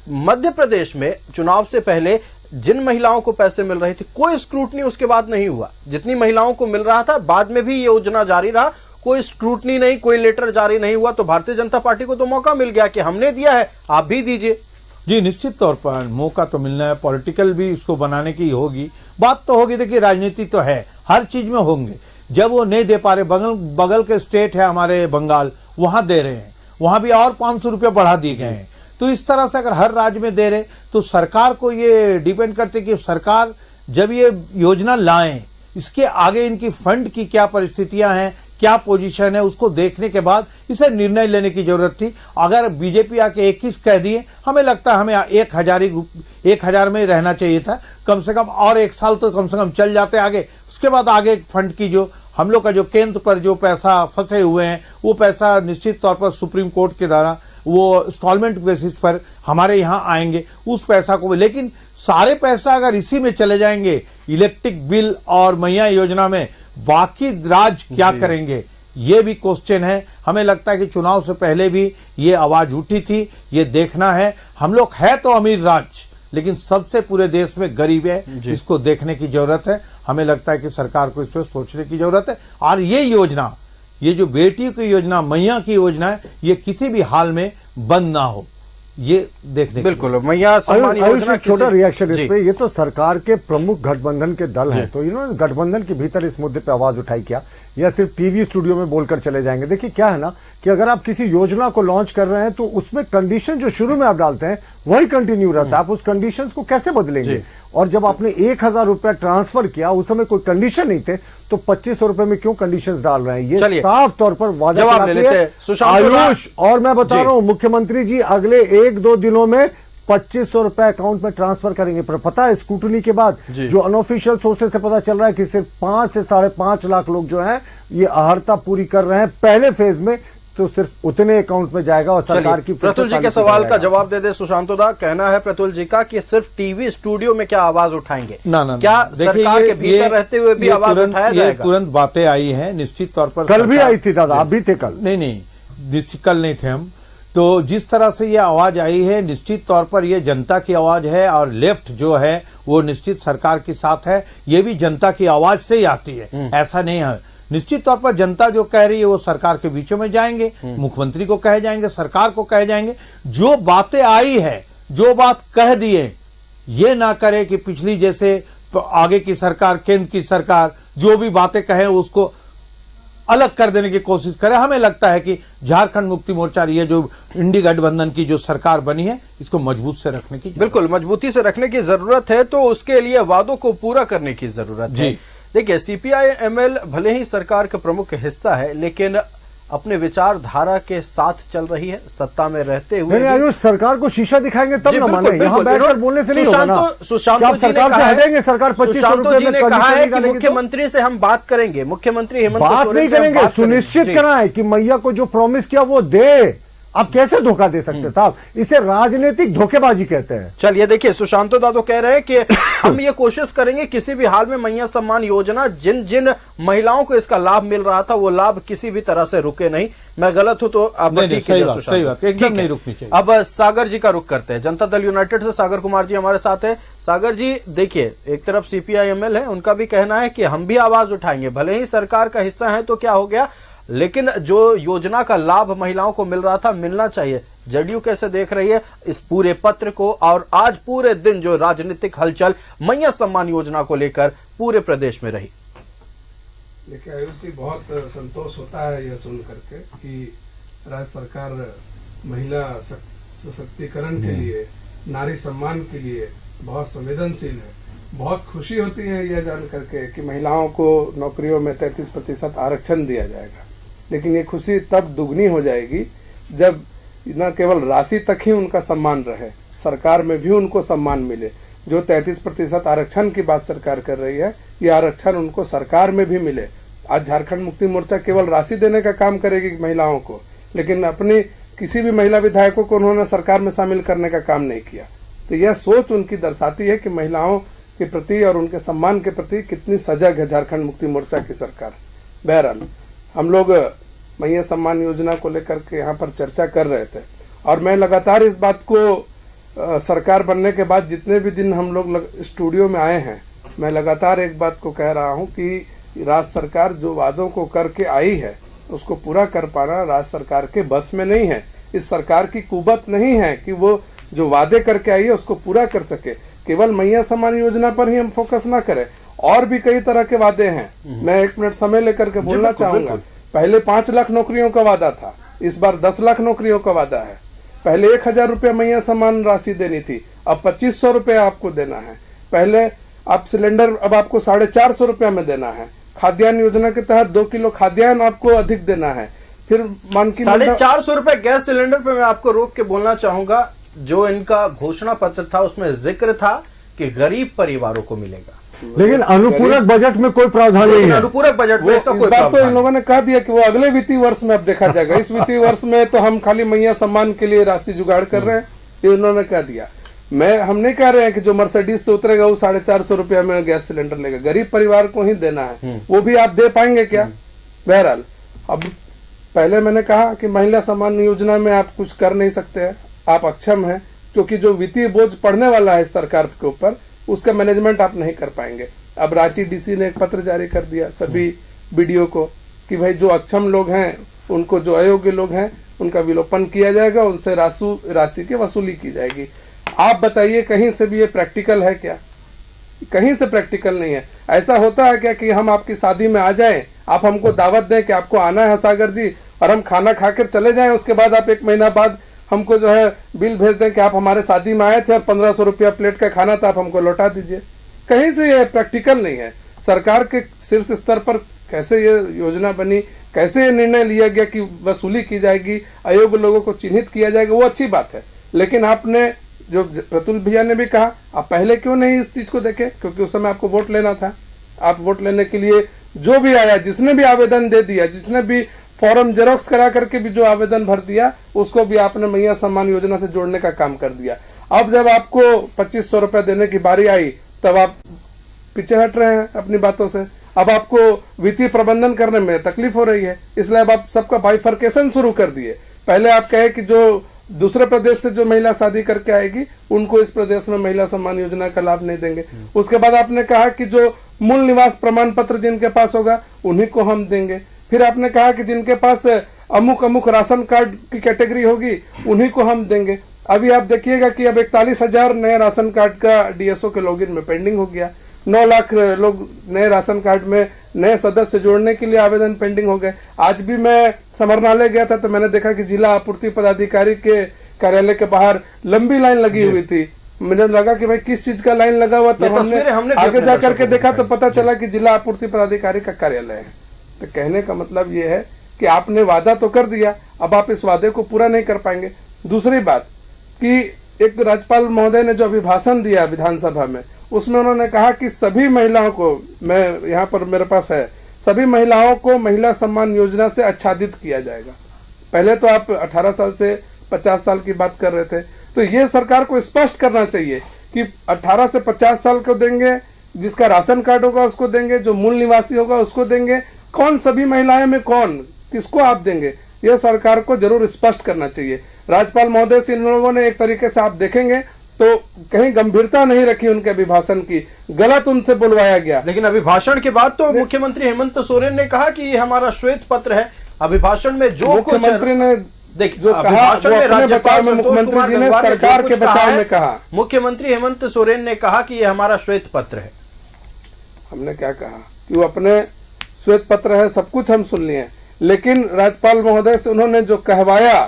मध्य प्रदेश में चुनाव से पहले जिन महिलाओं को पैसे मिल रहे थे, कोई स्क्रूटनी उसके बाद नहीं हुआ। जितनी महिलाओं को मिल रहा था, बाद में भी ये योजना जारी रहा, कोई स्क्रूटनी नहीं, कोई लेटर जारी नहीं हुआ। तो भारतीय जनता पार्टी को तो मौका मिल गया कि हमने दिया है, आप भी दीजिए। जी, निश्चित तौर पर मौका तो मिलना है, पॉलिटिकल भी इसको बनाने की होगी, बात तो होगी। देखिए, राजनीति तो है, हर चीज में होंगे। जब वो नहीं दे पा रहे, बगल के स्टेट है हमारे बंगाल, वहां दे रहे हैं, वहां भी और 500 रुपये बढ़ा दिए गए हैं। तो इस तरह से अगर हर राज्य में दे रहे, तो सरकार को ये डिपेंड करते कि सरकार जब ये योजना लाए, इसके आगे इनकी फंड की क्या परिस्थितियां हैं, क्या पोजीशन है, उसको देखने के बाद इसे निर्णय लेने की जरूरत थी। अगर बीजेपी आके 21 कह दिए, हमें लगता है हमें 1000 में रहना चाहिए था कम से कम, और 1 साल तो कम से कम चल जाते आगे। उसके बाद आगे फंड की जो हम लोग का जो केंद्र पर जो पैसा फंसे हुए हैं, वो पैसा निश्चित तौर पर सुप्रीम कोर्ट के द्वारा वो इंस्टॉलमेंट बेसिस पर हमारे यहाँ आएंगे, उस पैसा को। लेकिन सारे पैसा अगर इसी में चले जाएंगे, इलेक्ट्रिक बिल और मैया योजना में, बाकी राज्य क्या करेंगे, ये भी क्वेश्चन है। हमें लगता है कि चुनाव से पहले भी ये आवाज उठी थी, ये देखना है। हम लोग है तो अमीर राज्य, लेकिन सबसे पूरे देश में गरीब है, इसको देखने की जरूरत है। हमें लगता है कि सरकार को इस पर सोचने की जरूरत है। और ये योजना, ये जो बेटियों की योजना, मैया की योजना है, ये किसी भी हाल में बंद ना हो, ये देखने। बिल्कुल, मैया सम्मान योजना। छोटा रिएक्शन इस पे, ये तो सरकार के प्रमुख गठबंधन के दल हैं, तो इन्होंने गठबंधन के भीतर इस मुद्दे पे आवाज उठाई क्या, या सिर्फ टीवी स्टूडियो में बोलकर चले जाएंगे? देखिए क्या है ना कि अगर आप किसी योजना को लॉन्च कर रहे हैं तो उसमें कंडीशन जो शुरू में आप डालते हैं वही कंटिन्यू रहता है। आप उस कंडीशंस को कैसे बदलेंगे? और जब आपने 1000 रुपया ट्रांसफर किया, उस समय कोई कंडीशन नहीं थे, तो 2500 रुपए में क्यों कंडीशंस डाल रहे हैं? ये साफ तौर पर वादा आयुष। और मैं बता रहा हूं, मुख्यमंत्री जी अगले 1-2 दिनों में 2500 रुपए अकाउंट में ट्रांसफर करेंगे। पर पता है, स्क्रूटनी के बाद जो अनऑफिशियल सोर्सेज से पता चल रहा है कि सिर्फ 5 से 5.5 लाख लोग जो हैं ये अहर्ता पूरी कर रहे हैं पहले फेज में, तो सिर्फ उतने अकाउंट में जाएगा। और सरकार की प्रतुल जी के सवाल का जवाब दे दे सुशांतोदा। कहना है प्रतुल जी का कि सिर्फ टीवी स्टूडियो में क्या आवाज उठाएंगे? ना, क्या सरकार के भीतर रहते हुए भी आवाज उठाया जाएगा? तुरंत बातें आई हैं, निश्चित तौर पर। कल भी आई थी दादा, आप भी थे कल? नहीं, कल नहीं थे हम। तो जिस तरह से ये आवाज आई है, निश्चित तौर पर ये जनता की आवाज है, और लेफ्ट जो है वो निश्चित सरकार के साथ है। ये भी जनता की आवाज से ही आती है, ऐसा नहीं है। निश्चित तौर पर जनता जो कह रही है वो सरकार के बीचों में जाएंगे, मुख्यमंत्री को कहे जाएंगे, सरकार को कहे जाएंगे। जो बातें आई है, जो बात कह दिए, ये ना करे कि पिछली जैसे आगे की सरकार, केंद्र की सरकार जो भी बातें कहे उसको अलग कर देने की कोशिश करे। हमें लगता है कि झारखंड मुक्ति मोर्चा, ये जो इंडी गठबंधन की जो सरकार बनी है, इसको मजबूत से रखने की, बिल्कुल मजबूती से रखने की जरूरत है। तो उसके लिए वादों को पूरा करने की जरूरत है। देखिए, सीपीआई-एमएल भले ही सरकार का प्रमुख हिस्सा है, लेकिन अपने विचारधारा के साथ चल रही है, सत्ता में रहते हुए। आयुष, सरकार को शीशा दिखाएंगे तब ना माने, यहाँ बैठकर बोलने से नहीं होगा ना। सुशांतो जी ने कहा है कि मुख्यमंत्री से हम बात करेंगे, मुख्यमंत्री हेमंत बात नहीं करेंगे, सुनिश्चित कराएं कि मैया को जो प्रॉमिस किया वो दे। आप कैसे धोखा दे सकते साहब? इसे राजनीतिक धोखेबाजी कहते हैं। चलिए देखिए, सुशांतो दादो कह रहे हैं कि हम ये कोशिश करेंगे किसी भी हाल में मैया सम्मान योजना जिन जिन महिलाओं को इसका लाभ मिल रहा था वो लाभ किसी भी तरह से रुके नहीं। मैं गलत हूं तो आप नहीं, ठीक सही है बात, सही बात, एकदम नहीं रुकनी चाहिए। अब सागर जी का रुख करते हैं। जनता दल यूनाइटेड से सागर कुमार जी हमारे साथ है। सागर जी देखिए, एक तरफ सीपीआई-एमएल है, उनका भी कहना है कि हम भी आवाज उठाएंगे, भले ही सरकार का हिस्सा है तो क्या हो गया, लेकिन जो योजना का लाभ महिलाओं को मिल रहा था मिलना चाहिए। जेडीयू कैसे देख रही है इस पूरे पत्र को, और आज पूरे दिन जो राजनीतिक हलचल मैया सम्मान योजना को लेकर पूरे प्रदेश में रही? देखिए आयुष जी, बहुत संतोष होता है यह सुन करके कि राज्य सरकार महिला सशक्तिकरण के लिए, नारी सम्मान के लिए बहुत संवेदनशील है। बहुत खुशी होती है यह जान करके कि महिलाओं को नौकरियों में 33% आरक्षण दिया जाएगा, लेकिन ये खुशी तब दुगनी हो जाएगी जब न केवल राशि तक ही उनका सम्मान रहे, सरकार में भी उनको सम्मान मिले। जो 33% आरक्षण की बात सरकार कर रही है, ये आरक्षण उनको सरकार में भी मिले। आज झारखंड मुक्ति मोर्चा केवल राशि देने का काम करेगी महिलाओं को, लेकिन अपनी किसी भी महिला विधायकों को उन्होंने सरकार में शामिल करने का काम नहीं किया। तो यह सोच उनकी दर्शाती है कि महिलाओं के प्रति और उनके सम्मान के प्रति कितनी सजग है झारखंड मुक्ति मोर्चा की सरकार। बहरहाल हम लोग मैया सम्मान योजना को लेकर के यहाँ पर चर्चा कर रहे थे, और मैं लगातार इस बात को सरकार बनने के बाद जितने भी दिन हम लोग स्टूडियो में आए हैं, मैं लगातार एक बात को कह रहा हूँ कि राज्य सरकार जो वादों को करके आई है उसको पूरा कर पाना राज्य सरकार के बस में नहीं है। इस सरकार की कुवत नहीं है कि वो जो वादे करके आई है उसको पूरा कर सके। केवल मैया सम्मान योजना पर ही हम फोकस ना करें, और भी कई तरह के वादे हैं। मैं 1 मिनट समय लेकर के बोलना चाहूंगा। पहले 5 लाख नौकरियों का वादा था, इस बार 10 लाख नौकरियों का वादा है। पहले 1000 रुपये मैया सम्मान राशि देनी थी, अब 2500 रुपये आपको देना है। पहले आप सिलेंडर अब आपको 450 रुपये में देना है। खाद्यान्न योजना के तहत 2 किलो खाद्यान्न आपको अधिक देना है। फिर मान की 450 रुपए गैस सिलेंडर पे मैं आपको रोक के बोलना चाहूंगा, जो इनका घोषणा पत्र था उसमें जिक्र था कि गरीब परिवारों को मिलेगा, लेकिन अनुपूरक बजट में कोई प्रावधान नहीं है। अनुपूरक बजट में इसका कोई प्रावधान तो इन लोगों ने कह दिया कि वो अगले वित्तीय वर्ष में अब देखा जाएगा। इस वित्तीय वर्ष में तो हम खाली मैया सम्मान के लिए राशि जुगाड़ कर रहे हैं, ये उन्होंने कह दिया। हम नहीं कह रहे हैं कि जो मर्सिडीज से उतरेगा वो 450 रुपया में गैस सिलेंडर लेगा, गरीब परिवार को ही देना है। वो भी आप दे पाएंगे क्या? बहरहाल, अब पहले मैंने कहा कि महिला सम्मान योजना में आप कुछ कर नहीं सकते हैं, आप अक्षम हैं, क्योंकि जो वित्तीय बोझ पड़ने वाला है सरकार के ऊपर उसका मैनेजमेंट आप नहीं कर पाएंगे। अब रांची डीसी ने एक पत्र जारी कर दिया सभी बीडीओ को कि भाई जो अक्षम लोग हैं उनको, जो अयोग्य लोग हैं उनका विलोपन किया जाएगा, उनसे राशि की वसूली की जाएगी। आप बताइए, कहीं से भी ये प्रैक्टिकल है क्या? कहीं से प्रैक्टिकल नहीं है। ऐसा होता है क्या कि हम आपकी शादी में आ जाएं, आप हमको दावत दें कि आपको आना है सागर जी, और हम खाना खाकर चले जाएं, उसके बाद आप 1 महीना बाद हमको जो है बिल भेज दें कि आप हमारे शादी में आए थे और 1500 रुपया प्लेट का खाना था, आप हमको लौटा दीजिए? कहीं से ये प्रैक्टिकल नहीं है। सरकार के शीर्ष स्तर पर कैसे ये योजना बनी, कैसे ये निर्णय लिया गया कि वसूली की जाएगी, अयोग्य लोगों को चिन्हित किया जाएगा, वो अच्छी बात है। लेकिन आपने, जो प्रतुल भैया ने भी कहा, आप पहले क्यों नहीं इस चीज को देखे? क्योंकि उस समय आपको वोट लेना था। आप वोट लेने के लिए जो भी आया, जिसने भी आवेदन दे दिया, जिसने भी फॉर्म जेरोक्स करा करके भी जो आवेदन भर दिया, उसको भी आपने मैया सम्मान योजना से जोड़ने का काम कर दिया। अब जब आपको 2500 रुपए देने की बारी आई तब आप पीछे हट रहे हैं अपनी बातों से। अब आपको वित्तीय प्रबंधन करने में तकलीफ हो रही है, इसलिए अब आप सबका बाइफर्केशन शुरू कर दिए। पहले आप कहे कि जो दूसरे प्रदेश से जो महिला शादी करके आएगी उनको इस प्रदेश में महिला सम्मान योजना का लाभ नहीं देंगे। उसके बाद आपने कहा कि जो मूल निवास प्रमाण पत्र जिनके पास होगा उन्हीं को हम देंगे। फिर आपने कहा कि जिनके पास अमुक अमुक राशन कार्ड की कैटेगरी होगी उन्हीं को हम देंगे। अभी आप देखिएगा कि अब 41,000 नए राशन कार्ड का डीएसओ के लॉगिन में पेंडिंग हो गया। 9 लाख लोग नए राशन कार्ड में नए सदस्य जोड़ने के लिए आवेदन पेंडिंग हो गए। आज भी मैं समरनालय गया था तो मैंने देखा कि जिला आपूर्ति पदाधिकारी के कार्यालय के बाहर लंबी लाइन लगी हुई थी। मुझे लगा कि भाई किस चीज का लाइन लगा हुआ, तब हमने आगे जा करके देखा तो पता चला कि जिला आपूर्ति पदाधिकारी का कार्यालय है। तो कहने का मतलब ये है कि आपने वादा तो कर दिया, अब आप इस वादे को पूरा नहीं कर पाएंगे। दूसरी बात कि एक राज्यपाल महोदय ने जो अभिभाषण दिया विधानसभा में, उसमें उन्होंने कहा कि सभी महिलाओं को, मैं यहाँ पर मेरे पास है, सभी महिलाओं को महिला सम्मान योजना से आच्छादित किया जाएगा। पहले तो आप 18 साल से 50 साल की बात कर रहे थे। तो ये सरकार को स्पष्ट करना चाहिए कि 18 से 50 साल को देंगे, जिसका राशन कार्ड होगा उसको देंगे, जो मूल निवासी होगा उसको देंगे, कौन सभी महिलाएं में कौन किसको आप देंगे, यह सरकार को जरूर स्पष्ट करना चाहिए। राज्यपाल महोदय से इन लोगों ने एक तरीके से आप देखेंगे तो कहीं गंभीरता नहीं रखी उनके अभिभाषण की, गलत उनसे बुलवाया गया। लेकिन अभिभाषण के बाद तो मुख्यमंत्री हेमंत सोरेन ने कहा कि ये हमारा श्वेत पत्र है। अभिभाषण में जो कुछ मुख्यमंत्री ने जो कहा, राज्यपाल मुख्यमंत्री जी ने सरकार के बचाव में कहा, मुख्यमंत्री हेमंत सोरेन ने कहा कि ये हमारा श्वेत पत्र है। हमने क्या कहा कि वो अपने श्वेत पत्र है, सब कुछ हम सुन लिए, लेकिन राज्यपाल महोदय से उन्होंने जो कहवाया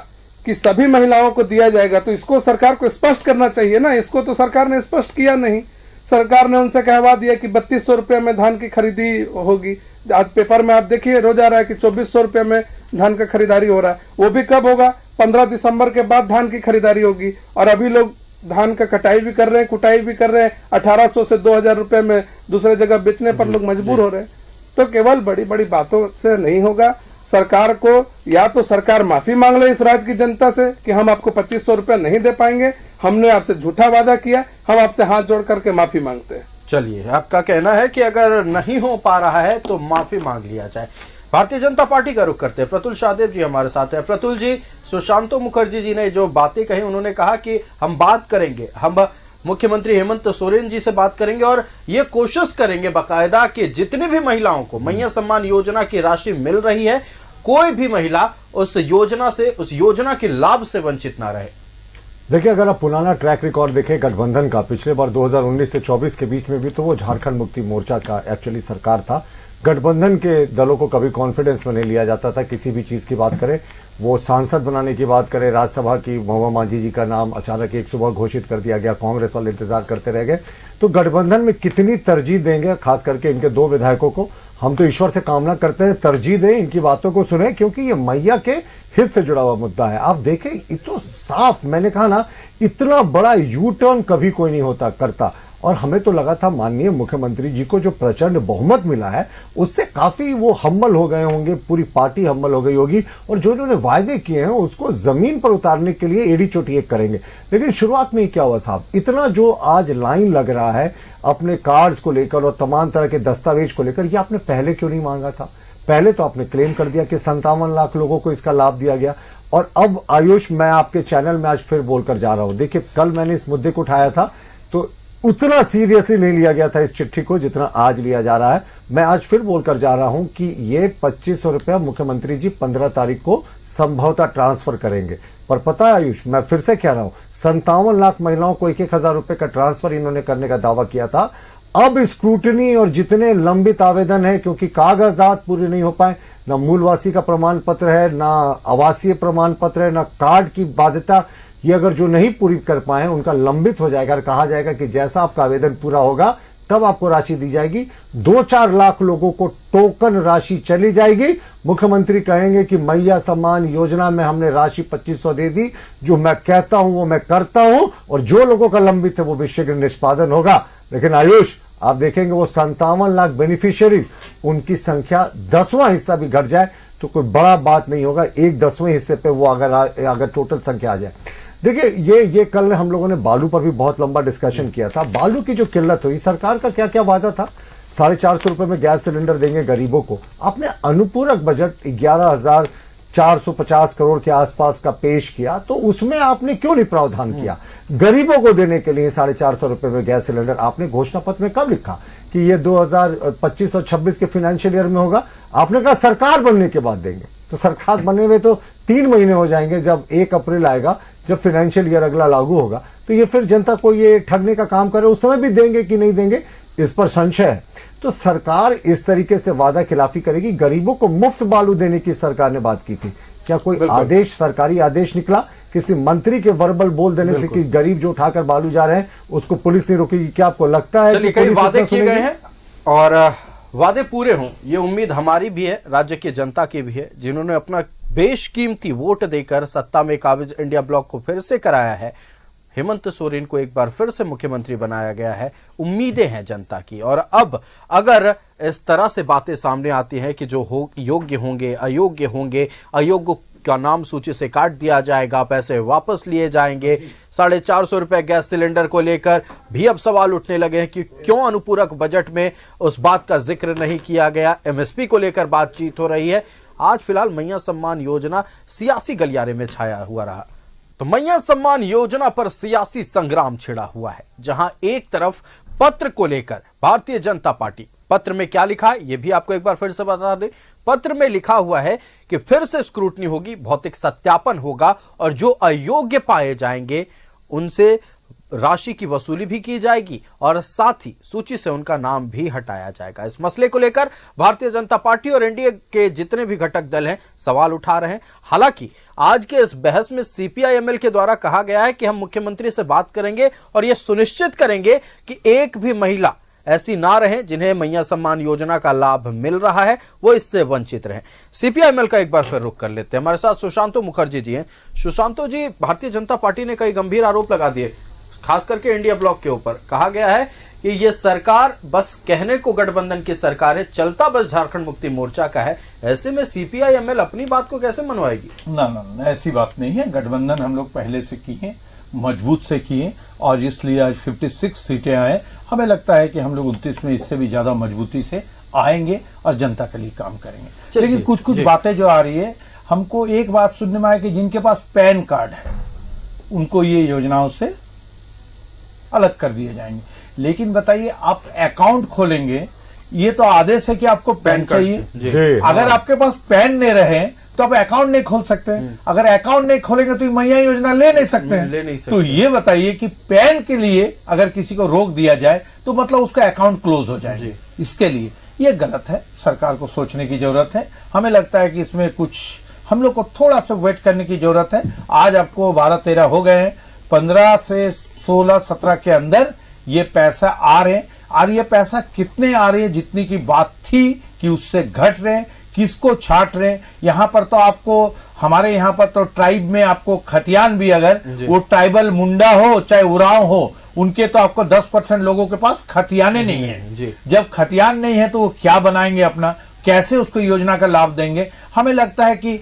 कि सभी महिलाओं को दिया जाएगा, तो इसको सरकार को स्पष्ट करना चाहिए ना। इसको तो सरकार ने स्पष्ट किया नहीं। सरकार ने उनसे कहवा दिया कि 3200 रुपये में धान की खरीदी होगी। आज पेपर में आप देखिए रोज आ रहा है कि 2400 रुपये में धान का खरीदारी हो रहा है। वो भी कब होगा? 15 दिसंबर के बाद धान की खरीदारी होगी। और अभी लोग धान का कटाई भी कर रहे हैं, कुटाई भी कर रहे हैं। 1800 से 2000 रुपये में दूसरे जगह बेचने पर लोग मजबूर हो रहे हैं। तो केवल बड़ी बड़ी बातों से नहीं होगा। सरकार को या तो सरकार माफी मांग ले इस राज्य की जनता से कि हम आपको 2500 रुपये नहीं दे पाएंगे, हमने आपसे झूठा वादा किया, हम आपसे हाथ जोड़ करके माफी मांगते हैं। चलिए, आपका कहना है कि अगर नहीं हो पा रहा है तो माफी मांग लिया जाए। भारतीय जनता पार्टी का रुख करते हैं, प्रतुल शाहदेव जी हमारे साथ हैं। प्रतुल जी, सुशांतो मुखर्जी जी ने जो बातें कही, उन्होंने कहा कि हम बात करेंगे, हम मुख्यमंत्री हेमंत सोरेन जी से बात करेंगे और ये कोशिश करेंगे बाकायदा कि जितनी भी महिलाओं को मैया सम्मान योजना की राशि मिल रही है, कोई भी महिला उस योजना के लाभ से वंचित ना रहे। देखिए, अगर आप पुराना ट्रैक रिकॉर्ड देखें गठबंधन का, पिछले बार 2019 से 24 के बीच में भी तो वो झारखंड मुक्ति मोर्चा का एक्चुअली सरकार था। गठबंधन के दलों को कभी कॉन्फिडेंस में नहीं लिया जाता था, किसी भी चीज की बात करें, वो सांसद बनाने की बात करें, राज्यसभा की महुआ मांझी जी का नाम अचानक एक सुबह घोषित कर दिया गया, कांग्रेस वाले इंतजार करते रह गए। तो गठबंधन में कितनी तरजीह देंगे, खास करके इनके 2 विधायकों को। हम तो ईश्वर से कामना करते हैं तरजीह दें, इनकी बातों को सुने, क्योंकि ये मैया के हित से जुड़ा हुआ मुद्दा है। आप देखें, इतना साफ, मैंने कहा ना, इतना बड़ा यू टर्न कभी कोई नहीं होता करता। और हमें तो लगा था माननीय मुख्यमंत्री जी को जो प्रचंड बहुमत मिला है उससे काफी वो हम्बल हो गए होंगे, पूरी पार्टी हम्बल हो गई होगी, और जो इन्होंने वायदे किए हैं उसको जमीन पर उतारने के लिए एड़ी चोटी एक करेंगे। लेकिन शुरुआत में क्या हुआ साहब, इतना जो आज लाइन लग रहा है अपने कार्ड्स को लेकर और तमाम तरह के दस्तावेज को लेकर, ये आपने पहले क्यों नहीं मांगा था? पहले तो आपने क्लेम कर दिया कि 57 लाख लोगों को इसका लाभ दिया गया। और अब आयुष, मैं आपके चैनल में आज फिर बोलकर जा रहा हूं, देखिए कल मैंने इस मुद्दे को उठाया था तो उतना सीरियसली नहीं लिया गया था इस चिट्ठी को जितना आज लिया जा रहा है। मैं आज फिर बोलकर जा रहा हूं कि ये 2500 रुपया मुख्यमंत्री जी 15 तारीख को संभवतः ट्रांसफर करेंगे। पर पता है आयुष, मैं फिर से कह रहा हूं, 57 लाख महिलाओं को 1,000 रुपए का ट्रांसफर इन्होंने करने का दावा किया था। अब स्क्रूटनी और जितने लंबित आवेदन है, क्योंकि कागजात पूरे नहीं हो पाए, ना मूलवासी का प्रमाण पत्र है, ना आवासीय प्रमाण पत्र है, ना कार्ड की बाध्यता, ये अगर जो नहीं पूरी कर पाए उनका लंबित हो जाएगा और कहा जाएगा कि जैसा आपका आवेदन पूरा होगा तब आपको राशि दी जाएगी। 2-4 लाख लोगों को टोकन राशि चली जाएगी। मुख्यमंत्री कहेंगे कि मैया सम्मान योजना में हमने राशि 2500 दे दी, जो मैं कहता हूं वो मैं करता हूं, और जो लोगों का लंबित है वो भी शीघ्र निष्पादन होगा। लेकिन आयुष, आप देखेंगे वो 57 लाख बेनिफिशियरी, उनकी संख्या 10वां हिस्सा भी घट जाए तो कोई बड़ा बात नहीं होगा। 1/10वें हिस्से पे वो अगर टोटल संख्या आ जाए। देखिए, ये कल हम लोगों ने बालू पर भी बहुत लंबा डिस्कशन किया था। बालू की जो किल्लत हुई, सरकार का क्या क्या वादा था, 450 रुपए में गैस सिलेंडर देंगे गरीबों को। आपने अनुपूरक बजट 11,450 करोड़ के आसपास का पेश किया, तो उसमें आपने क्यों नहीं प्रावधान किया गरीबों को देने के लिए 450 रुपए में गैस सिलेंडर? आपने घोषणा पत्र में कब लिखा कि ये 2025 और 26 के फाइनेंशियल ईयर में होगा? आपने कहा सरकार बनने के बाद देंगे। तो सरकार बने हुए तो 3 महीने हो जाएंगे, जब 1 अप्रैल आएगा, जब फाइनेंशियल ईयर अगला लागू होगा, तो ये फिर जनता को ये ठगने का काम करे, उस समय भी देंगे कि नहीं देंगे, इस पर संशय है। तो सरकार इस तरीके से वादा खिलाफी करेगी। गरीबों को मुफ्त बालू देने की सरकार ने बात की थी, क्या कोई आदेश, सरकारी आदेश निकला किसी मंत्री के वर्बल बोल देने से कि गरीब जो उठाकर बालू जा रहे हैं उसको पुलिस नहीं रोकेगी? क्या आपको लगता है? चलिए, कई वादे किए गए हैं और वादे पूरे हों, ये उम्मीद हमारी भी है, राज्य की जनता की भी है, जिन्होंने अपना बेशकीमती वोट देकर सत्ता में काबिज इंडिया ब्लॉक को फिर से कराया है। हेमंत सोरेन को एक बार फिर से मुख्यमंत्री बनाया गया है। उम्मीदें हैं जनता की। और अब अगर इस तरह से बातें सामने आती हैं कि जो योग्य होंगे, अयोग्य होंगे, अयोग्य का नाम सूची से काट दिया जाएगा, पैसे वापस लिए जाएंगे। 450 रुपए गैस सिलेंडर को लेकर भी अब सवाल उठने लगे हैं कि क्यों अनुपूरक बजट में उस बात का जिक्र नहीं किया गया। एमएसपी को लेकर बातचीत हो रही है। आज फिलहाल मैया सम्मान योजना सियासी गलियारे में छाया हुआ रहा। तो मैया सम्मान योजना पर सियासी संग्राम छिड़ा हुआ है, जहां एक तरफ पत्र को लेकर भारतीय जनता पार्टी, पत्र में क्या लिखा है ये भी आपको एक बार फिर से बता दें। पत्र में लिखा हुआ है कि फिर से स्क्रूटनी होगी, भौतिक सत्यापन होगा और जो अयोग्य पाए जाएंगे उनसे राशि की वसूली भी की जाएगी और साथ ही सूची से उनका नाम भी हटाया जाएगा। इस मसले को लेकर भारतीय जनता पार्टी और एनडीए के जितने भी घटक दल हैं सवाल उठा रहे हैं। हालांकि आज के इस बहस में सीपीआई-एमएल के द्वारा कहा गया है कि हम मुख्यमंत्री से बात करेंगे और यह सुनिश्चित करेंगे कि एक भी महिला ऐसी ना रहे जिन्हें मैया सम्मान योजना का लाभ मिल रहा है वो इससे वंचित रहे। सीपीआई-एमएल का एक बार फिर रुख कर लेते हैं। हमारे साथ सुशांतो मुखर्जी जी हैं। सुशांतो जी, भारतीय जनता पार्टी ने कई गंभीर आरोप लगा दिए, खास करके इंडिया ब्लॉक के ऊपर। कहा गया है कि ये सरकार बस कहने को गठबंधन की सरकार है, चलता बस झारखंड मुक्ति मोर्चा का है। ऐसे में सीपीआई-एमएल अपनी बात को कैसे मनवाएगी? ना, ऐसी बात नहीं है। गठबंधन हम लोग पहले से किए, मजबूत से किए और इसलिए आज 56 सीटें आए। हमें लगता है कि हम लोग 29 में इससे भी ज्यादा मजबूती से आएंगे और जनता के लिए काम करेंगे। लेकिन कुछ बातें जो आ रही है, हमको एक बात सुनने में आया कि जिनके पास पैन कार्ड है उनको ये योजनाओं से अलग कर दिए जाएंगे। लेकिन बताइए, आप अकाउंट खोलेंगे, ये तो आदेश है कि आपको पैन चाहिए। अगर आपके पास पैन नहीं रहे तो आप अकाउंट नहीं खोल सकते। अगर अकाउंट नहीं खोलेंगे तो मैया योजना ले नहीं सकते। तो ये बताइए कि पैन के लिए अगर किसी को रोक दिया जाए तो मतलब उसका अकाउंट क्लोज हो जाए। इसके लिए ये गलत है, सरकार को सोचने की जरूरत है। हमें लगता है कि इसमें कुछ हम लोग को थोड़ा सा वेट करने की जरूरत है। आज आपको 12-13 हो गए हैं, 15 से 16-17 के अंदर ये पैसा आ रहे हैं। और ये पैसा कितने आ रहे हैं, जितनी की बात थी कि उससे घट रहे हैं, किसको छाट रहे हैं। यहाँ पर तो आपको, हमारे यहाँ पर तो ट्राइब में आपको खतियान भी, अगर वो ट्राइबल मुंडा हो चाहे उरांव हो, उनके तो आपको 10% लोगों के पास खतियाने नहीं है। जब खतियान नहीं है तो वो क्या बनाएंगे अपना, कैसे उसको योजना का लाभ देंगे। हमें लगता है कि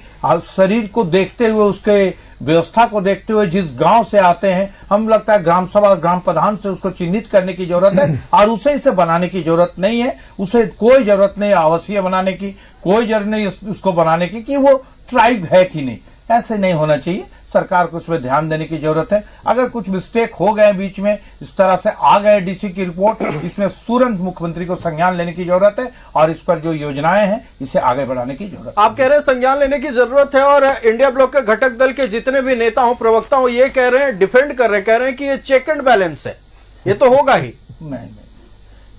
शरीर को देखते हुए, उसके व्यवस्था को देखते हुए, जिस गांव से आते हैं, हम लगता है ग्राम सभा और ग्राम प्रधान से उसको चिन्हित करने की जरूरत है और उसे इसे बनाने की जरूरत नहीं है। उसे कोई जरूरत नहीं आवासीय बनाने की, कोई जरूरत नहीं उसको बनाने की कि वो ट्राइब है कि नहीं। ऐसे नहीं होना चाहिए। सरकार को इसमें ध्यान देने की जरूरत है। अगर कुछ मिस्टेक हो गए बीच में, इस तरह से आ गए डीसी की रिपोर्ट, इसमें तुरंत मुख्यमंत्री को संज्ञान लेने की जरूरत है और इस पर जो योजनाएं हैं इसे आगे बढ़ाने की जरूरत है। आप कह रहे हैं संज्ञान लेने की जरूरत है और इंडिया ब्लॉक के घटक दल के जितने भी नेता हो, प्रवक्ता हो, ये कह रहे हैं, डिफेंड कर रहे हैं, कह रहे हैं कि ये चेक एंड बैलेंस है, ये तो होगा ही नहीं।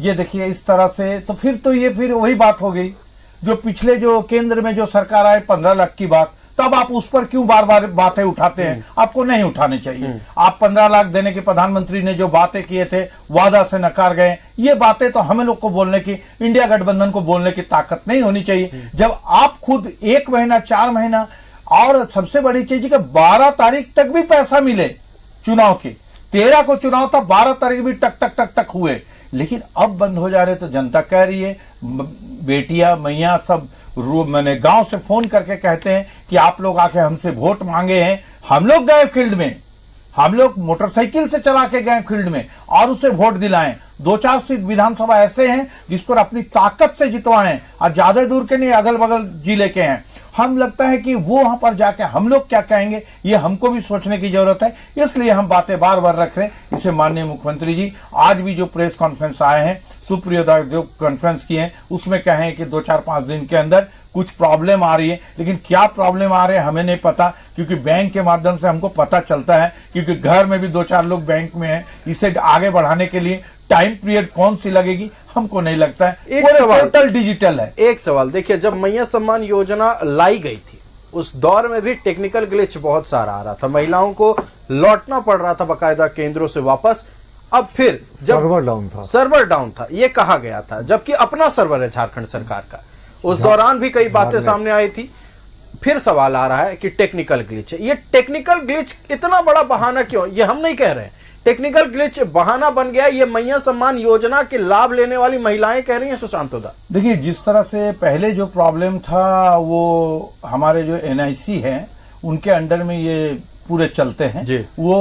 ये देखिए, इस तरह से तो फिर वही बात हो गई जो पिछले जो केंद्र में जो सरकार आए 15 लाख की बात। तब आप उस पर क्यों बार बार बातें उठाते हैं? आपको नहीं उठाने चाहिए। आप 15 लाख देने के प्रधानमंत्री ने जो बातें किए थे, वादा से नकार गए, ये बातें तो हमें लोग को बोलने की, इंडिया गठबंधन को बोलने की ताकत नहीं होनी चाहिए। जब आप खुद 1 महीना, 4 महीना और सबसे बड़ी चीज कि 12 तारीख तक भी पैसा मिले चुनाव के, 13 को चुनाव था, 12 तारीख भी टक टक टक टक हुए, लेकिन अब बंद हो जा रहे। तो जनता कह रही है, बेटियां मैया सब मैंने गांव से फोन करके कहते हैं कि आप लोग आके हमसे वोट मांगे हैं। हम लोग गए फील्ड में, हम लोग मोटरसाइकिल से चला के गए फील्ड में और उसे वोट दिलाएं। 2-4 सीट विधानसभा ऐसे हैं जिस पर अपनी ताकत से जितवाएं और ज्यादा दूर के नहीं, अगल बगल जिले के हैं। हम लगता है कि वो वहां पर जाके हम लोग क्या कहेंगे, ये हमको भी सोचने की जरूरत है। इसलिए हम बातें बार बार रख रहे हैं। इसे माननीय मुख्यमंत्री जी आज भी जो प्रेस कॉन्फ्रेंस आए हैं, सुप्रियोदा जो कॉन्फ्रेंस किए हैं, उसमें कहें कि 2-4-5 दिन के अंदर कुछ प्रॉब्लम आ रही है। लेकिन क्या प्रॉब्लम आ रहे हैं हमें नहीं पता, क्योंकि बैंक के माध्यम से हमको पता चलता है, क्योंकि घर में भी 2-4 लोग बैंक में हैं। इसे आगे बढ़ाने के लिए टाइम पीरियड कौन सी लगेगी हमको नहीं लगता है। एक सवाल टोटल डिजिटल है। एक सवाल देखिए, जब मैया सम्मान योजना लाई गई थी उस दौर में भी टेक्निकल ग्लिच बहुत सारा आ रहा था, महिलाओं को लौटना पड़ रहा था बकायदा केंद्रों से वापस। अब फिर जब सर्वर डाउन था ये कहा गया था, जबकि अपना सर्वर है झारखंड सरकार का। उस दौरान भी कई बातें सामने आई थी। फिर सवाल आ रहा है कि टेक्निकल ग्लिच है। ये टेक्निकल ग्लिच इतना बड़ा बहाना क्यों? ये हम नहीं कह रहे हैं, टेक्निकल ग्लिच बहाना बन गया, ये मैया सम्मान योजना के लाभ लेने वाली महिलाएं कह रही हैं सुशांतोदा। देखिए, जिस तरह से पहले जो प्रॉब्लम था वो हमारे जो एनआईसी हैं उनके अंडर में ये पूरे चलते हैं जी। वो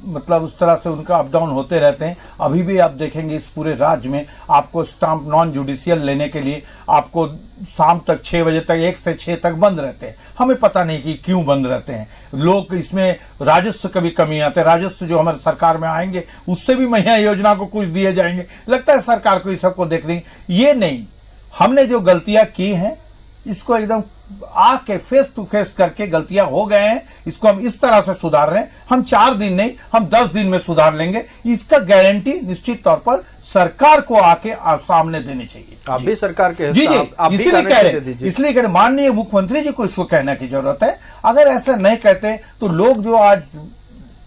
मतलब उस तरह से उनका अप डाउन होते रहते हैं। अभी भी आप देखेंगे इस पूरे राज्य में आपको स्टाम्प नॉन जुडिशियल लेने के लिए आपको शाम तक 6 बजे तक 1 से 6 तक बंद रहते हैं। हमें पता नहीं कि क्यों बंद रहते हैं। लोग इसमें राजस्व कभी कमी आते हैं, राजस्व जो हमारे सरकार में आएंगे उससे भी महिला योजना को कुछ दिए जाएंगे। लगता है सरकार को इस सबको देख रही, ये नहीं। हमने जो गलतियां की हैं इसको एकदम आके फेस टू फेस करके गलतियां हो गए हैं, इसको हम इस तरह से सुधार रहे हैं। हम 4 दिन नहीं, हम 10 दिन में सुधार लेंगे। इसका गारंटी निश्चित तौर पर सरकार को आके सामने देनी चाहिए। आप भी सरकार के जी जी, इसीलिए कह रहे माननीय मुख्यमंत्री जी को इसको कहने की जरूरत है। अगर ऐसा नहीं कहते तो लोग जो आज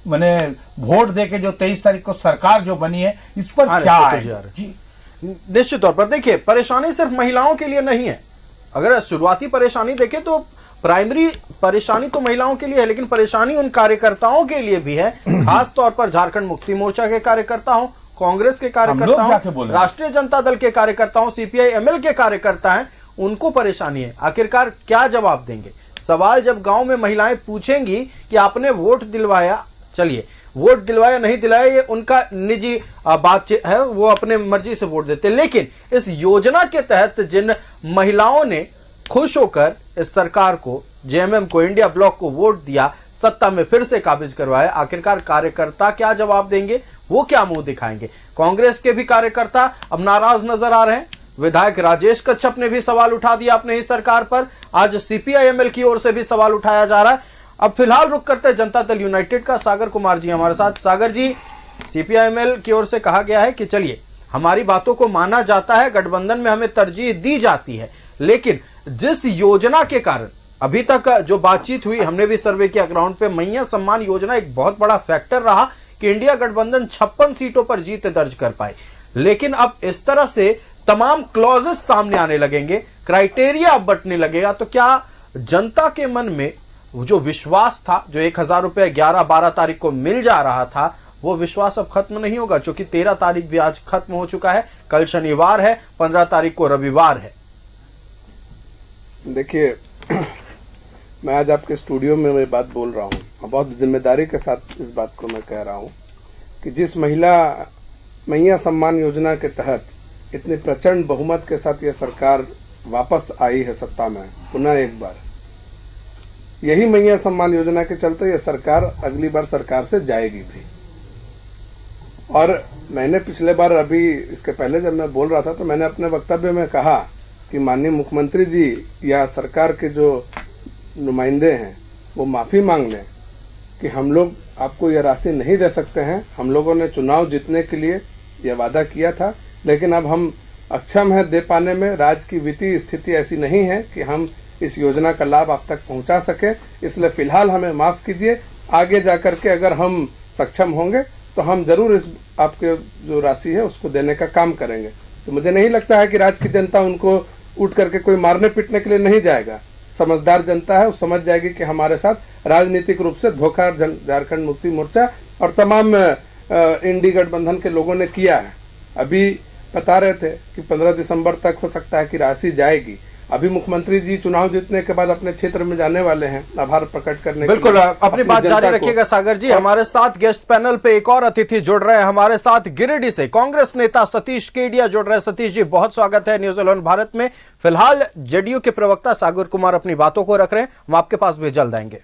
मैंने वोट देके जो 23 तारीख को सरकार जो बनी है इस पर क्या है। निश्चित तौर पर देखिए, परेशानी सिर्फ महिलाओं के लिए नहीं है। अगर शुरुआती परेशानी देखें तो प्राइमरी परेशानी तो महिलाओं के लिए है, लेकिन परेशानी उन कार्यकर्ताओं के लिए भी है, खास तौर पर झारखंड मुक्ति मोर्चा के कार्यकर्ता हो, कांग्रेस के कार्यकर्ता हो, राष्ट्रीय जनता दल के कार्यकर्ता हो, सीपीआई एमएल के कार्यकर्ता हैं, उनको परेशानी है। आखिरकार क्या जवाब देंगे? सवाल जब गांव में महिलाएं पूछेंगी कि आपने वोट दिलवाया, चलिए वोट दिलवाया नहीं दिलाया ये उनका निजी बात है, वो अपने मर्जी से वोट देते, लेकिन इस योजना के तहत जिन महिलाओं ने खुश होकर इस सरकार को, जेएमएम को, इंडिया ब्लॉक को वोट दिया, सत्ता में फिर से काबिज करवाया, आखिरकार कार्यकर्ता क्या जवाब देंगे, वो क्या मुंह दिखाएंगे? कांग्रेस के भी कार्यकर्ता अब नाराज नजर आ रहे हैं। विधायक राजेश कच्छप ने भी सवाल उठा दिया अपने ही सरकार पर। आज सीपीआईएमएल की ओर से भी सवाल उठाया जा रहा है। अब फिलहाल रुक करते हैं जनता दल यूनाइटेड का। सागर कुमार जी हमारे साथ। सागर जी, सीपीआईएमएल की ओर से कहा गया है कि चलिए हमारी बातों को माना जाता है, गठबंधन में हमें तरजीह दी जाती है, लेकिन जिस योजना के कारण अभी तक जो बातचीत हुई, हमने भी सर्वे किया ग्राउंड पे, मैया सम्मान योजना एक बहुत बड़ा फैक्टर रहा कि इंडिया गठबंधन 56 सीटों पर जीत दर्ज कर पाए। लेकिन अब इस तरह से तमाम क्लॉजेस सामने आने लगेंगे, क्राइटेरिया अब बंटने लगेगा, तो क्या जनता के मन में जो विश्वास था, जो 1000 रुपए 11-12 तारीख को मिल जा रहा था, वो विश्वास अब खत्म नहीं होगा? क्योंकि 13 तारीख भी आज खत्म हो चुका है, कल शनिवार है, 15 तारीख को रविवार है। देखिए, मैं आज आपके स्टूडियो में मैं बात बोल रहा हूँ और बहुत जिम्मेदारी के साथ इस बात को मैं कह रहा हूँ कि जिस मैया सम्मान योजना के तहत इतने प्रचंड बहुमत के साथ यह सरकार वापस आई है सत्ता में पुनः एक बार, यही मैया सम्मान योजना के चलते यह सरकार अगली बार सरकार से जाएगी भी। और मैंने पिछले बार, अभी इसके पहले जब मैं बोल रहा था, तो मैंने अपने वक्तव्य में कहा कि माननीय मुख्यमंत्री जी या सरकार के जो नुमाइंदे हैं वो माफ़ी मांग लें कि हम लोग आपको यह राशि नहीं दे सकते हैं। हम लोगों ने चुनाव जीतने के लिए यह वादा किया था, लेकिन अब हम अक्षम है दे पाने में। राज्य की वित्तीय स्थिति ऐसी नहीं है कि हम इस योजना का लाभ आप तक पहुंचा सके, इसलिए फिलहाल हमें माफ कीजिए। आगे जाकर के अगर हम सक्षम होंगे तो हम जरूर इस आपके जो राशि है उसको देने का काम करेंगे। तो मुझे नहीं लगता है कि राज्य की जनता उनको उठ करके कोई मारने पीटने के लिए नहीं जाएगा। समझदार जनता है, वो समझ जाएगी कि हमारे साथ राजनीतिक रूप से धोखा झारखंड मुक्ति मोर्चा और तमाम इंडी गठबंधन के लोगों ने किया है। अभी बता रहे थे कि 15 दिसंबर तक हो सकता है कि राशि जाएगी। अभी मुख्यमंत्री जी चुनाव जीतने के बाद अपने क्षेत्र में जाने वाले हैं आभार प्रकट करने। बिल्कुल, अपनी बात जारी रखिएगा सागर जी। हमारे साथ गेस्ट पैनल पे एक और अतिथि जुड़ रहे हैं। हमारे साथ गिरिडीह से कांग्रेस नेता सतीश केडिया जुड़ रहे हैं। सतीश जी, बहुत स्वागत है न्यूज 11 भारत में। फिलहाल जेडीयू के प्रवक्ता सागर कुमार अपनी बातों को रख रहे हैं, हम आपके पास भी जल्द आएंगे।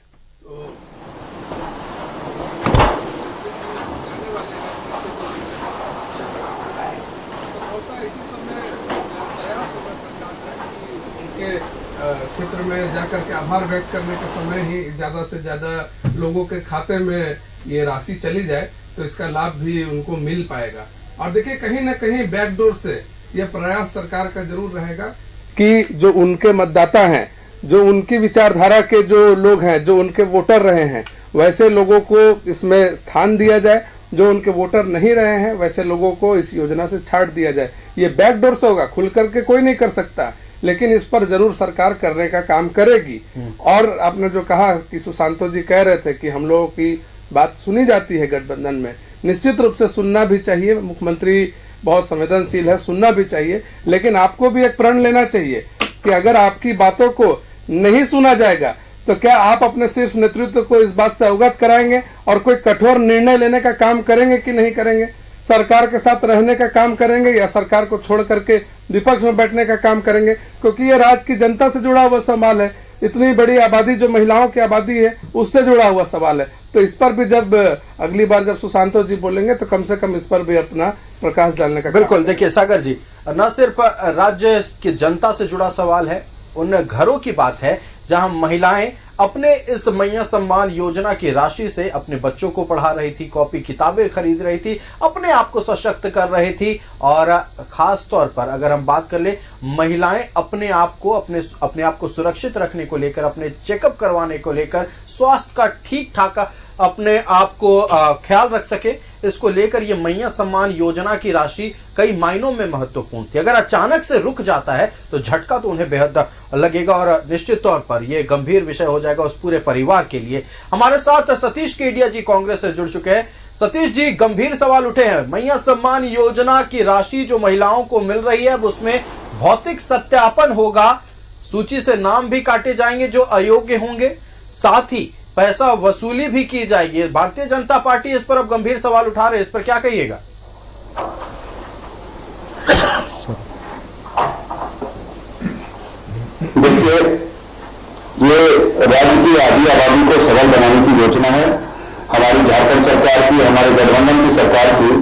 क्षेत्र में जाकर के आभार व्यक्त करने के समय ही ज्यादा से ज्यादा लोगों के खाते में ये राशि चली जाए तो इसका लाभ भी उनको मिल पाएगा। और देखिए, कहीं ना कहीं बैकडोर से यह प्रयास सरकार का जरूर रहेगा कि जो उनके मतदाता हैं, जो उनकी विचारधारा के जो लोग हैं, जो उनके वोटर रहे हैं, वैसे लोगों को इसमें स्थान दिया जाए। जो उनके वोटर नहीं रहे हैं वैसे लोगों को इस योजना से छाट दिया जाए। ये बैकडोर से होगा, खुल करके कोई नहीं कर सकता, लेकिन इस पर जरूर सरकार करने का काम करेगी। और आपने जो कहा कि सुशांतो जी कह रहे थे कि हम लोगों की बात सुनी जाती है गठबंधन में, निश्चित रूप से सुनना भी चाहिए। मुख्यमंत्री बहुत संवेदनशील है, सुनना भी चाहिए, लेकिन आपको भी एक प्रण लेना चाहिए कि अगर आपकी बातों को नहीं सुना जाएगा तो क्या आप अपने शीर्ष नेतृत्व को इस बात से अवगत कराएंगे और कोई कठोर निर्णय लेने का काम करेंगे कि नहीं करेंगे? सरकार के साथ रहने का काम करेंगे या सरकार को छोड़ करके विपक्ष में बैठने का काम करेंगे? क्योंकि ये राज्य की जनता से जुड़ा हुआ सवाल है। इतनी बड़ी आबादी जो महिलाओं की आबादी है उससे जुड़ा हुआ सवाल है। तो इस पर भी जब अगली बार जब सुशांतो जी बोलेंगे तो कम से कम इस पर भी अपना प्रकाश डालने का बिल्कुल। देखिए सागर जी, न सिर्फ राज्य की जनता से जुड़ा सवाल है, उन घरों की बात है जहां महिलाएं अपने इस मैया सम्मान योजना की राशि से अपने बच्चों को पढ़ा रही थी, कॉपी किताबें खरीद रही थी, अपने आप को सशक्त कर रही थी। और खास तौर पर अगर हम बात कर ले, महिलाएं अपने आप को सुरक्षित रखने को लेकर, अपने चेकअप करवाने को लेकर, स्वास्थ्य का ठीक ठाक अपने आप को ख्याल रख सके, इसको लेकर ये मैया सम्मान योजना की राशि कई मायनों में महत्वपूर्ण थी। अगर अचानक से रुक जाता है तो झटका तो उन्हें बेहद लगेगा और निश्चित तौर पर यह गंभीर विषय हो जाएगा उस पूरे परिवार के लिए। हमारे साथ सतीश केडिया जी कांग्रेस से जुड़ चुके हैं। सतीश जी, गंभीर सवाल उठे हैं। मैया सम्मान योजना की राशि जो महिलाओं को मिल रही है, अब उसमें भौतिक सत्यापन होगा, सूची से नाम भी काटे जाएंगे जो अयोग्य होंगे, साथ ही पैसा वसूली भी की जाएगी। भारतीय जनता पार्टी इस पर अब गंभीर सवाल उठा रहे हैं, इस पर क्या कहिएगा? देखिए, ये राज्य की आधी आबादी को सबल बनाने की योजना है। हमारी झारखंड सरकार की, हमारे गठबंधन की सरकार की,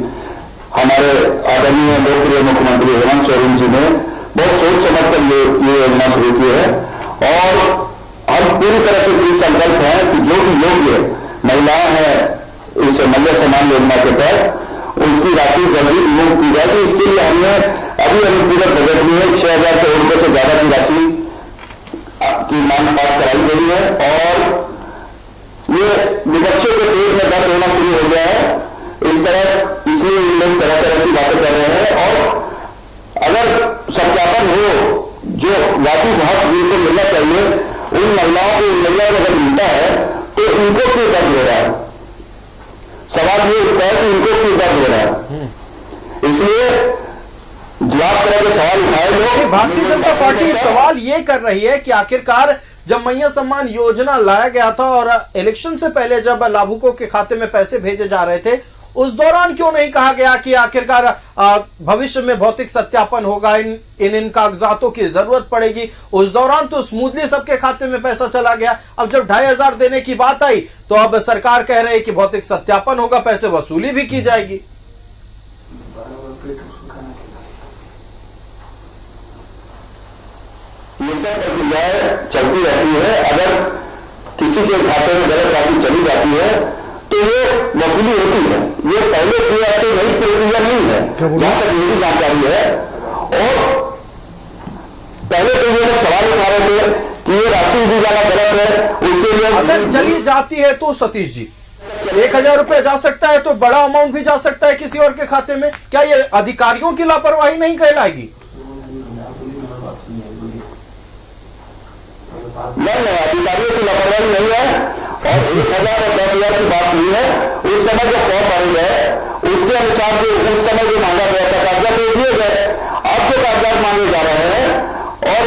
हमारे आदरणीय लोकप्रिय मुख्यमंत्री हेमंत सोरेन जी ने बहुत सोच समझकर ये योजना शुरू की है और हम पूरी तरह से दृढ़ संकल्प हैं कि जो भी योग्य महिलाएं हैं इस मैया सम्मान योजना के तहत उनकी राशि जल्दी विमुक्त की जाएगी। इसके लिए हमने अभी अनुपूरक बजट में 6,000 करोड़ रुपए से ज्यादा की राशि की मांग पास कराई गई है और ये विपक्षों के पेट में दर्द होना शुरू हो गया है। इस तरह इसलिए लोग तरह तरह की बातें कर रहे हैं और अगर सत्यापन हो जो वाकई बहुत जिनको मिलना चाहिए, उन महिलाओं को महिला को अगर मिलता है तो इनको क्यों दर्द हो रहा है? सवाल ये उठता है कि इनको क्यों दर्द हो रहा है? इसलिए जवाब तरह के सवाल उठाए लोग। भारतीय जनता पार्टी सवाल ये कर रही है कि आखिरकार जब मैया सम्मान योजना लाया गया था और इलेक्शन से पहले जब लाभुकों के खाते में पैसे भेजे जा रहे थे, उस दौरान क्यों नहीं कहा गया कि आखिरकार भविष्य में भौतिक सत्यापन होगा, इन कागजातों की जरूरत पड़ेगी? उस दौरान तो स्मूथली सबके खाते में पैसा चला गया। अब जब 2,500 देने की बात आई तो अब सरकार कह रही है कि भौतिक सत्यापन होगा, पैसे वसूली भी की जाएगी। ये सब प्रक्रियाएं चलती रहती है। अगर किसी के खाते में गलत राशि चली जाती है तो ये वसूली होती है। ये पहले की जाती नई प्रक्रिया नहीं है, जहां तक मेरी जानकारी है। और पहले तो ये लोग सवाल उठा रहे थे कि ये राशि दी जाना गलत है, उसके लिए अगर चली जाती है तो सतीश जी 1,000 रुपए जा सकता है तो बड़ा अमाउंट भी जा सकता है किसी और के खाते में। क्या ये अधिकारियों की लापरवाही नहीं कहलाएगी? नहीं, अधिकारियों की लापरवाही नहीं है और 1,000 और 10,000 की बात नहीं है। उस समय जो फॉर्म आए गए उसके अनुसार जो उस समय जो मांगा गया था कागजात वो दिए गए। अब जो कागजात मांगे जा रहे हैं और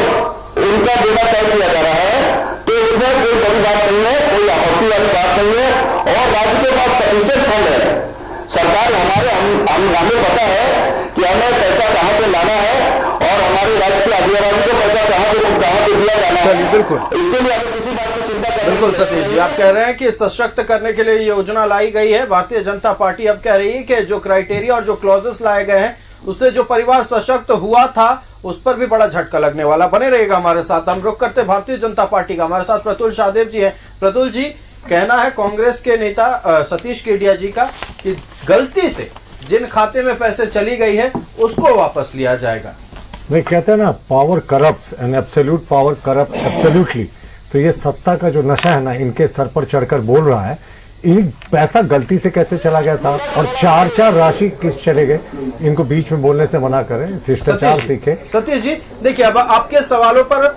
उनका देना तय किया जा रहा है तो इसमें कोई बड़ी बात नहीं है, कोई आपत्ति वाली बात नहीं है और राज्य के पास सफिशिएंट फंड है। सरकार हमें पता है कि हमें पैसा कहां से लाना है और हमारे राज्य के आदिवासी को पैसा कहां से दिया जाना है। बिल्कुल, इसके लिए हमें किसी बात की चिंता करनी। बिल्कुल सतीश जी, आप कह रहे हैं कि सशक्त करने के लिए योजना लाई गई है। भारतीय जनता पार्टी अब कह रही है कि जो क्राइटेरिया और जो क्लॉजेस लाए गए हैं उससे जो परिवार सशक्त हुआ था उस पर भी बड़ा झटका लगने वाला। बने रहेगा हमारे साथ। हम रुक करते भारतीय जनता पार्टी का। हमारे साथ प्रतुल शाहदेव जी है। प्रतुल जी, कहना है कांग्रेस के नेता सतीश केडिया जी का कि गलती से जिन खाते में पैसे चली गई है उसको वापस लिया जाएगा। नहीं, कहते हैं ना, power corrupt and absolute power corrupt absolutely. तो ये सत्ता का जो नशा है ना, इनके सर पर चढ़कर बोल रहा है। इन पैसा गलती से कैसे चला गया साहब, और 4 राशि किस चले गए, इनको बीच में बोलने से मना करें, शिष्टाचार सीखे। सतीश जी, देखिए अब आपके सवालों पर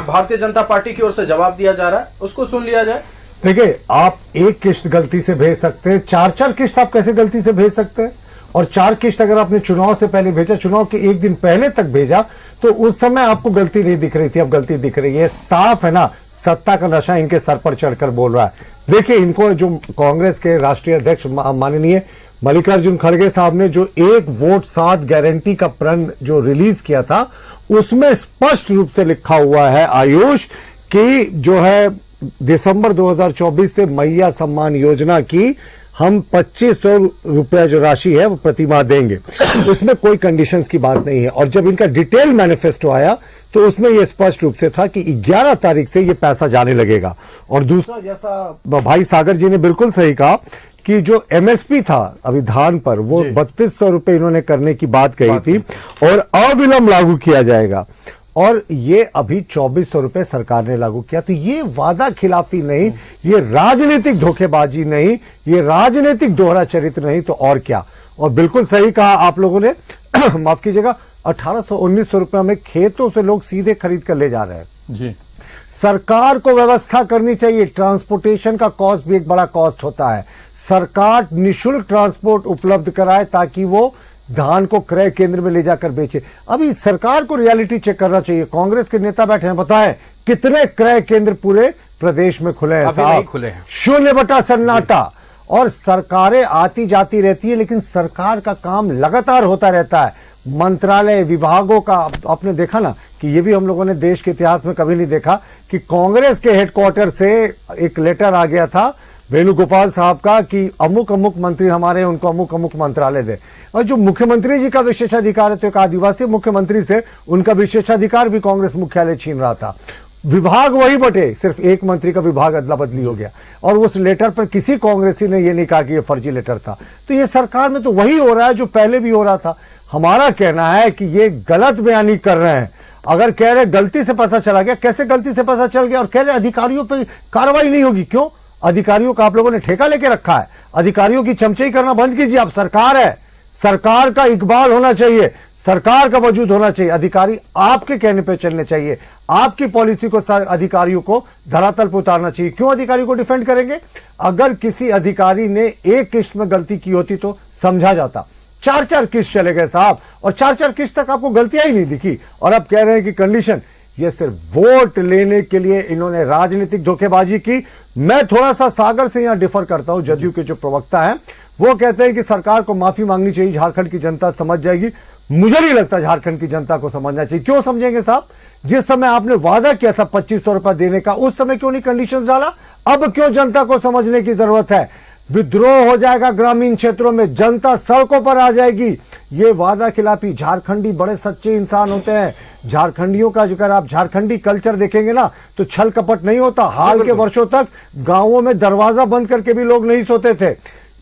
भारतीय जनता पार्टी की ओर से जवाब दिया जा रहा है, उसको सुन लिया जाए। देखिए, आप एक किश्त गलती से भेज सकते हैं, 4-4 किश्त आप कैसे गलती से भेज सकते हैं? और 4 किश्त अगर आपने चुनाव से पहले भेजा, चुनाव के एक दिन पहले तक भेजा, तो उस समय आपको गलती नहीं दिख रही थी, अब गलती दिख रही है। साफ है ना, सत्ता का नशा इनके सर पर चढ़कर बोल रहा है। देखिए, इनको जो कांग्रेस के राष्ट्रीय अध्यक्ष माननीय मल्लिकार्जुन खड़गे साहब ने जो 1 वोट 7 गारंटी का प्रण जो रिलीज किया था, उसमें स्पष्ट रूप से लिखा हुआ है आयुष कि जो है दिसंबर 2024 से मैया सम्मान योजना की हम 2500 रुपया जो राशि है वो प्रतिमाह देंगे। उसमें कोई कंडीशंस की बात नहीं है। और जब इनका डिटेल मैनिफेस्टो आया तो उसमें यह स्पष्ट रूप से था कि 11 तारीख से ये पैसा जाने लगेगा। और दूसरा, जैसा भाई सागर जी ने बिल्कुल सही कहा कि जो एमएसपी था अभी धान पर, वो 3200 रुपए इन्होंने करने की बात कही थी और अविलंब लागू किया जाएगा, और ये अभी 2400 रुपए सरकार ने लागू किया। तो ये वादा खिलाफी नहीं, ये राजनीतिक धोखेबाजी नहीं, ये राजनीतिक दोहरा चरित्र नहीं तो और क्या। और बिल्कुल सही कहा आप लोगों ने माफ कीजिएगा, 1800-1900 रुपए में खेतों से लोग सीधे खरीद कर ले जा रहे हैं जी। सरकार को व्यवस्था करनी चाहिए। ट्रांसपोर्टेशन का कॉस्ट भी एक बड़ा कॉस्ट होता है। सरकार निशुल्क ट्रांसपोर्ट उपलब्ध कराए ताकि वो धान को क्रय केंद्र में ले जाकर बेचे। अभी सरकार को रियलिटी चेक करना चाहिए। कांग्रेस के नेता बैठे हैं, बताएं कितने क्रय केंद्र पूरे प्रदेश में खुले हैं? अभी नहीं खुले हैं। 0 सन्नाटा। और सरकारें आती जाती रहती है, लेकिन सरकार का काम लगातार होता रहता है। मंत्रालय, विभागों का आपने देखा ना कि ये भी हम लोगों ने देश के इतिहास में कभी नहीं देखा कि कांग्रेस के हेडक्वार्टर से एक लेटर आ गया था वेणुगोपाल साहब का कि अमुक अमुक मंत्री हमारे, उनको अमुक अमुक मंत्रालय दे। और जो मुख्यमंत्री जी का विशेषाधिकार है, तो एक आदिवासी मुख्यमंत्री से उनका विशेषाधिकार भी कांग्रेस मुख्यालय छीन रहा था। विभाग वही बटे, सिर्फ एक मंत्री का विभाग अदला बदली हो गया। और उस लेटर पर किसी कांग्रेसी ने यह नहीं कहा कि यह फर्जी लेटर था। तो ये सरकार में तो वही हो रहा है जो पहले भी हो रहा था। हमारा कहना है कि ये गलत बयानी कर रहे हैं। अगर कह रहे गलती से पता चला गया, कैसे गलती से पता चल गया? और कह रहे अधिकारियों पर कार्रवाई नहीं होगी, क्यों? अधिकारियों का आप लोगों ने ठेका लेके रखा है। अधिकारियों की चमचाई करना बंद कीजिए। आप सरकार है, सरकार का इकबाल होना चाहिए, सरकार का वजूद होना चाहिए। अधिकारी आपके कहने पे चलने चाहिए, आपकी पॉलिसी को अधिकारियों को धरातल पर उतारना चाहिए। क्यों अधिकारियों को डिफेंड करेंगे? अगर किसी अधिकारी ने एक किस्त में गलती की होती तो समझा जाता। 4-4 किस्त चले गए साहब, और 4-4 किस्त तक आपको गलतियां ही नहीं दिखी। और अब कह रहे हैं कि कंडीशन, ये सिर्फ वोट लेने के लिए इन्होंने राजनीतिक धोखेबाजी की। मैं थोड़ा सा सागर से यहां डिफर करता हूं। जदयू के जो प्रवक्ता हैं वो कहते हैं कि सरकार को माफी मांगनी चाहिए, झारखंड की जनता समझ जाएगी। मुझे नहीं लगता झारखंड की जनता को समझना चाहिए। क्यों समझेंगे साहब? जिस समय आपने वादा किया था 2500 रुपया देने का, उस समय क्यों नहीं कंडीशंस डाला? अब क्यों जनता को समझने की जरूरत है? विद्रोह हो जाएगा ग्रामीण क्षेत्रों में, जनता सड़कों पर आ जाएगी। ये वादा खिलाफी, झारखंडी बड़े सच्चे इंसान होते हैं। झारखंडियों का अगर आप झारखंडी कल्चर देखेंगे ना तो छल कपट नहीं होता। हाल के वर्षों तक गांवों में दरवाजा बंद करके भी लोग नहीं सोते थे।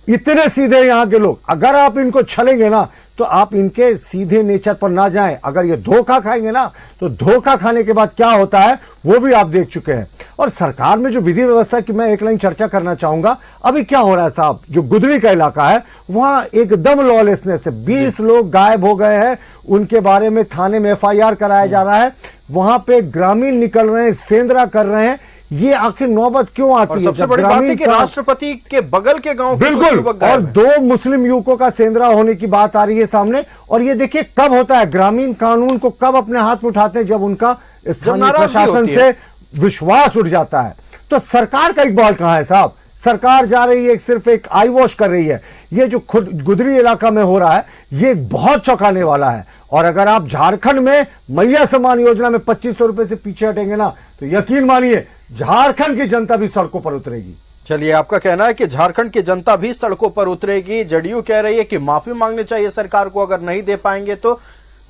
इतने सीधे यहाँ के लोग। अगर आप इनको छलेंगे ना तो आप इनके सीधे नेचर पर ना जाएं। अगर ये धोखा खाएंगे ना तो धोखा खाने के बाद क्या होता है वो भी आप देख चुके हैं। और सरकार में जो विधि व्यवस्था की मैं एक लाइन चर्चा करना चाहूंगा। अभी क्या हो रहा है साहब, जो गुदरी का इलाका है वहां एकदम लॉलेसनेस है। 20 लोग गायब हो गए हैं, उनके बारे में थाने में FIR कराया जा रहा है। वहां पे ग्रामीण निकल रहे हैं, सेंधरा कर रहे हैं। ये आखिर नौबत क्यों आती है? सबसे बड़ी बात है कि राष्ट्रपति के बगल के गांव बिल्कुल, और 2 मुस्लिम युवकों का सेंधरा होने की बात आ रही है सामने। और ये देखिए कब होता है, ग्रामीण कानून को कब अपने हाथ में उठाते हैं, जब उनका स्थानीय प्रशासन से विश्वास उठ जाता है। तो सरकार का इकबाल कहां है साहब? सरकार जा रही है, सिर्फ एक आई वॉश कर रही है। ये जो खुद गुदरी इलाका में हो रहा है ये बहुत चौंकाने वाला है। और अगर आप झारखंड में मैया सम्मान योजना में 2500 रुपए से पीछे हटेंगे ना तो यकीन मानिए झारखंड की जनता भी सड़कों पर उतरेगी। चलिए, आपका कहना है कि झारखंड की जनता भी सड़कों पर उतरेगी। जदयू कह रही है कि माफी मांगनी चाहिए सरकार को, अगर नहीं दे पाएंगे तो।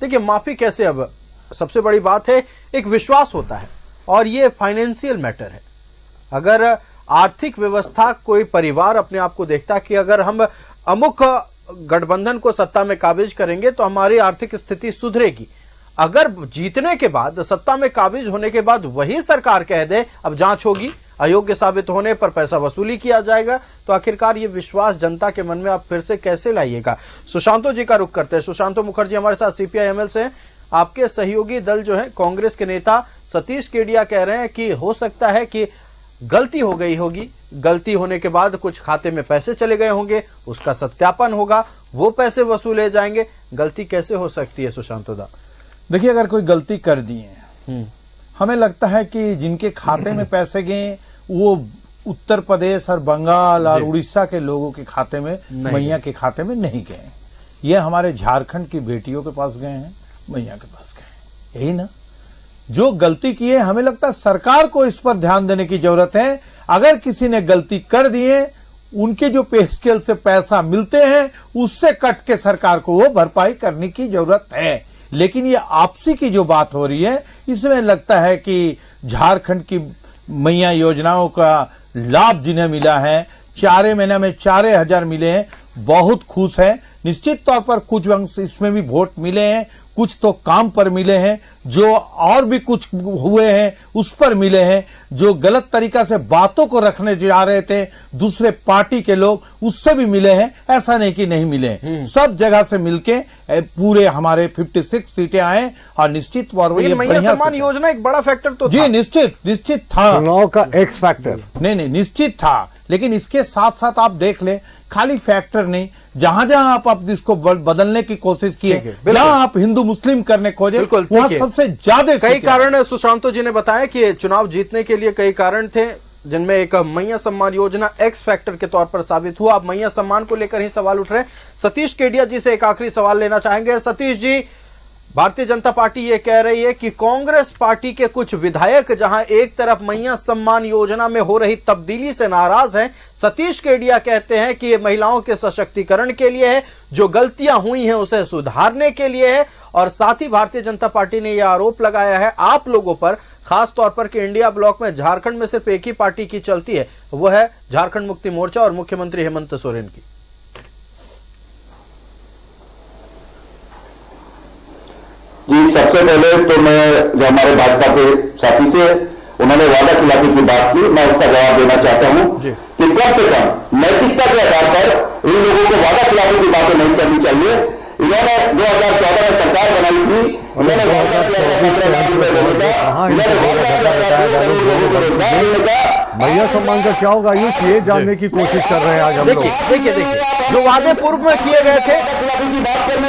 देखिए माफी कैसे, अब सबसे बड़ी बात है एक विश्वास होता है और ये फाइनेंशियल मैटर है। अगर आर्थिक व्यवस्था, कोई परिवार अपने आप को देखता कि अगर हम अमुक गठबंधन को सत्ता में काबिज करेंगे तो हमारी आर्थिक स्थिति सुधरेगी। अगर जीतने के बाद, सत्ता में काबिज होने के बाद वही सरकार कह दे अब जांच होगी, अयोग्य साबित होने पर पैसा वसूली किया जाएगा, तो आखिरकार ये विश्वास जनता के मन में आप फिर से कैसे लाइएगा? सुशांतो जी का रुख करते हैं। सुशांतो मुखर्जी हमारे साथ CPI-ML से हैं। आपके सहयोगी दल जो है कांग्रेस के नेता सतीश केडिया कह रहे हैं कि हो सकता है कि गलती हो गई होगी, गलती होने के बाद कुछ खाते में पैसे चले गए होंगे, उसका सत्यापन होगा, वो पैसे वसूले जाएंगे। गलती कैसे हो सकती है सुशांत दा? देखिए, अगर कोई गलती कर दी है, हमें लगता है कि जिनके खाते में पैसे गए वो उत्तर प्रदेश और बंगाल और उड़ीसा के लोगों के खाते में, मैया के खाते में नहीं गए। ये हमारे झारखंड की बेटियों के पास गए हैं, मैया के पास गए, यही ना। जो गलती की है, हमें लगता है सरकार को इस पर ध्यान देने की जरूरत है। अगर किसी ने गलती कर दी है, उनके जो पे स्केल से पैसा मिलते हैं उससे कट के सरकार को वो भरपाई करने की जरूरत है। लेकिन ये आपसी की जो बात हो रही है, इसमें लगता है कि झारखंड की मैया योजनाओं का लाभ जिन्हें मिला है, 4 महीने में 4,000 मिले हैं, बहुत खुश है। निश्चित तौर पर कुछ अंश इसमें भी वोट मिले हैं, कुछ तो काम पर मिले हैं, जो और भी कुछ हुए हैं उस पर मिले हैं। जो गलत तरीका से बातों को रखने जा रहे थे दूसरे पार्टी के लोग, उससे भी मिले हैं, ऐसा नहीं कि नहीं मिले। सब जगह से मिलके पूरे हमारे 56 सीटें आए और निश्चित तौर पर मैया सम्मान योजना एक बड़ा फैक्टर तो जी, निश्चित था, चुनाव का एक्स फैक्टर। नहीं, निश्चित था। लेकिन इसके साथ साथ आप देख ले, खाली फैक्टर नहीं, जहां जहां आप इसको बदलने की कोशिश किए, जहां आप हिंदू मुस्लिम करने खोजे, वहां सबसे ज्यादा कई कारण सुशांतो जी ने बताया कि चुनाव जीतने के लिए कई कारण थे, जिनमें एक मैया सम्मान योजना एक्स फैक्टर के तौर पर साबित हुआ। अब मैया सम्मान को लेकर ही सवाल उठ रहे हैं। सतीश केडिया जी से एक आखिरी सवाल लेना चाहेंगे। सतीश जी, भारतीय जनता पार्टी ये कह रही है कि कांग्रेस पार्टी के कुछ विधायक जहां एक तरफ मैया सम्मान योजना में हो रही तब्दीली से नाराज हैं, सतीश केडिया कहते हैं कि ये महिलाओं के सशक्तिकरण के लिए है, जो गलतियां हुई हैं उसे सुधारने के लिए है। और साथ ही भारतीय जनता पार्टी ने यह आरोप लगाया है आप लोगों पर, खास तौर पर कि इंडिया ब्लॉक में झारखंड में सिर्फ एक ही पार्टी की चलती है, वह है झारखंड मुक्ति मोर्चा और मुख्यमंत्री हेमंत सोरेन की। जी, सबसे पहले तो मैं, जो हमारे भाजपा के साथी थे, उन्होंने वादा खिलाफी की बात की, मैं उसका जवाब देना चाहता हूं कि कम से कम नैतिकता के आधार पर इन लोगों को वादा खिलाफी की बातें नहीं करनी चाहिए। इन्होंने 2014 में सरकार बनाई थी, इन्होंने वादा किया था 15 लाख रुपए देने का, इन्होंने वादा किया था 2 करोड़ लोगों को रोजगार देने का। मैया सम्मान का क्या होगा, ये जानने की कोशिश कर रहे हैं आज हम लोग। देखिए जो वादे पूर्व में किए गए थे,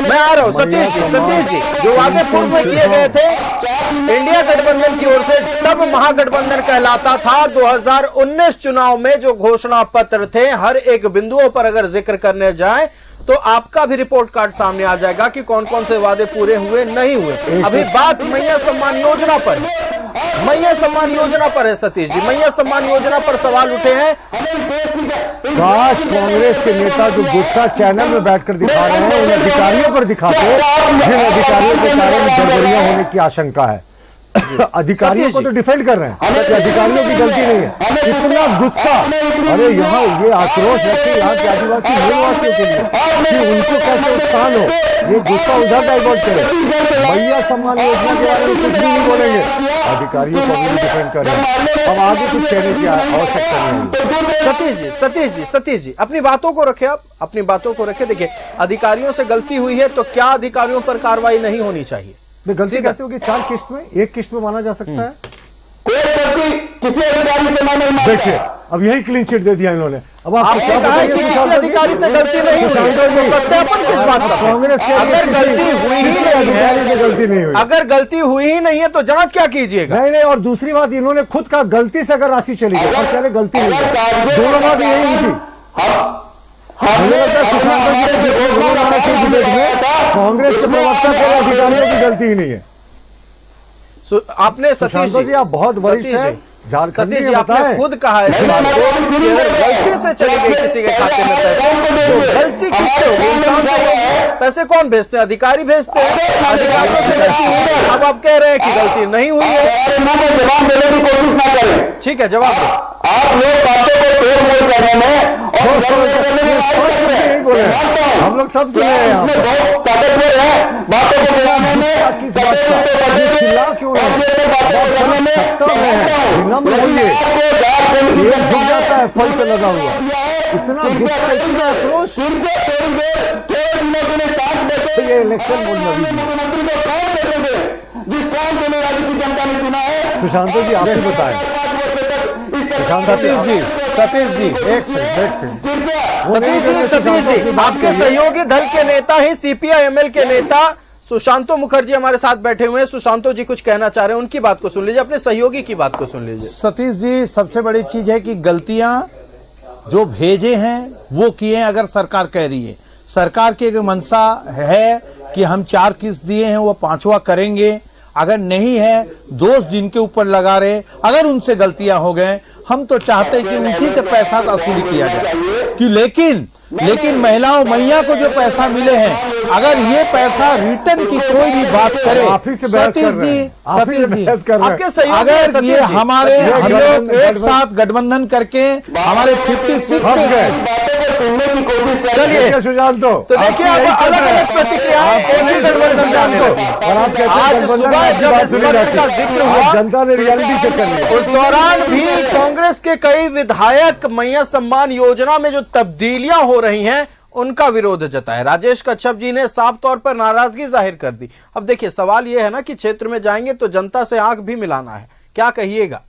मैं आ रहा हूं सतीश जी, जो वादे पूर्व में किए गए थे इंडिया गठबंधन की ओर से, तब महागठबंधन कहलाता था। 2019 चुनाव में जो घोषणा पत्र थे, हर एक बिंदुओं पर अगर जिक्र करने जाए तो आपका भी रिपोर्ट कार्ड सामने आ जाएगा कि कौन कौन से वादे पूरे हुए, नहीं हुए। अभी बात मैया सम्मान योजना पर है सतीश जी, मैया सम्मान योजना पर सवाल उठे हैं। काश कांग्रेस के नेता जो गुस्सा चैनल में बैठकर दिखा रहे हैं, उन अधिकारियों पर दिखाते, जिन अधिकारियों के कारण गड़बड़ियां होने की आशंका है। अधिकारियों को तो डिफेंड कर रहे हैं, अधिकारियों की गलती नहीं है। इतना गुस्सा, अरे यहाँ ये आक्रोश रखे यहाँ के आदिवासी मूलवासियों के लिए कि उनको कैसे उत्थान हो, ये गुस्सा उधर डाइवर्ट करे। मैया सम्मान योजना के बारे में कुछ भी नहीं बोलेंगे, अधिकारियों को भी डिफेंड कर रहे हैं। अब आगे कुछ कहने की आवश्यकता नहीं है। सतीश जी अपनी बातों को रखे, आप अपनी बातों को रखे। देखिए, अधिकारियों से गलती हुई है तो क्या अधिकारियों पर कार्रवाई नहीं होनी चाहिए? गलती कैसे होगी? 4 किस्त में, एक किस्त में माना जा सकता है। कोई गलती किसी अधिकारी से नहीं मानता। देखिए, अब यही क्लीन चिट दे दिया इन्होंने। अब आपने कहा है कि किसी अधिकारी से गलती नहीं हुई, सत्यापन किस बात का? कांग्रेस के अगर गलती हुई ही नहीं है, गलती नहीं हुई, अगर गलती हुई ही नहीं है तो जांच क्या कीजिएगा? नहीं, और दूसरी बात, इन्होंने खुद कहा गलती से अगर राशि चली गई, और कह रहे गलती नहीं है। दोनों बात यही हुई थी। कांग्रेस के प्रवक्ता को अधिकारियों की गलती ही नहीं है। आपने सतीश जी, आप बहुत वरिष्ठ हैं, सतीश जी आपने खुद कहा है इस बात को कि अगर गलती से चली गई किसी के खाते में पैसे, तो गलती किससे होगी? इंसान से होगी। पैसे कौन भेजते हैं? अधिकारी भेजते हैं। अधिकारियों से गलती हुई है, अब आप कह रहे हैं कि गलती नहीं हुई है। जवाब देने की कोशिश ना करें। ठीक है, जवाब दो। आप लोग बातों को तोड़ मोड़ करने में और हम लोग सब सुने हैं, इसमें बहुत ताकतवर है बातों को गिराने में, फल से लगा हुआ इतना गुस्सा, इतना आक्रोश। ये इलेक्शन मोड में जिस काम के लिए राज्य की जनता ने चुना है। सुशांत जी आप ही बताएं, सतीश जी एक सेकंड सतीश जी आपके सहयोगी दल के नेता ही CPI-ML के नेता सुशांतो मुखर्जी हमारे साथ बैठे हुए हैं। सुशांतो जी कुछ कहना चाह रहे हैं, उनकी बात को सुन लीजिए, अपने सहयोगी की बात को सुन लीजिए। सतीश जी, सबसे बड़ी चीज है कि गलतियां जो भेजे हैं वो किए हैं। अगर सरकार कह रही है, सरकार की एक मंशा है कि हम 4 किस्त दिए हैं वो 5वां करेंगे, अगर नहीं है दोष जिनके ऊपर लगा रहे, अगर उनसे गलतियां हो गए, हम तो चाहते हैं कि उसी से पैसा वसूली किया जाए कि लेकिन महिलाओं मैया को जो पैसा मिले हैं, अगर ये पैसा रिटर्न की कोई भी बात करे, सतीश जी अगर ये हम लोग एक साथ गठबंधन करके हमारे 56 चलिए सुशांतो, तो देखिए आप अलग अलग प्रतिक्रियाएं आज सुबह जब इस पत्र का जिक्र हुआ, जनता ने रियलिटी चेक कर लिया। उस दौरान भी कांग्रेस के कई विधायक मैया सम्मान योजना में जो तब्दीलियां हो रही हैं उनका विरोध जताया। राजेश कच्छप जी ने साफ तौर पर नाराजगी जाहिर कर दी। अब देखिए सवाल यह है ना कि क्षेत्र में जाएंगे तो जनता से आंख भी मिलाना है, क्या कहिएगा?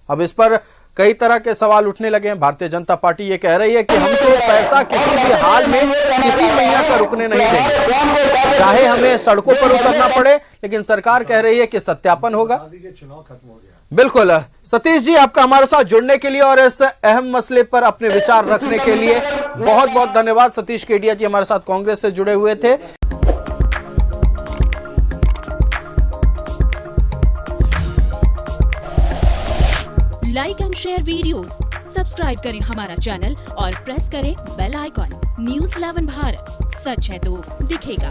अब इस पर कई तरह के सवाल उठने लगे हैं। भारतीय जनता पार्टी ये कह रही है कि हम तो पैसा किसी भी हाल में किसी मैया का रुकने नहीं देंगे, चाहे हमें सड़कों पर उतरना पड़े, लेकिन सरकार कह रही है कि सत्यापन होगा। बिल्कुल सतीश जी, आपका हमारे साथ जुड़ने के लिए और इस अहम मसले पर अपने विचार रखने के लिए बहुत बहुत धन्यवाद। सतीश केडिया जी हमारे साथ कांग्रेस से जुड़े हुए थे। Like and share videos, subscribe करें हमारा चैनल और प्रेस करें बेल आइकॉन। News 11 भारत, सच है तो दिखेगा।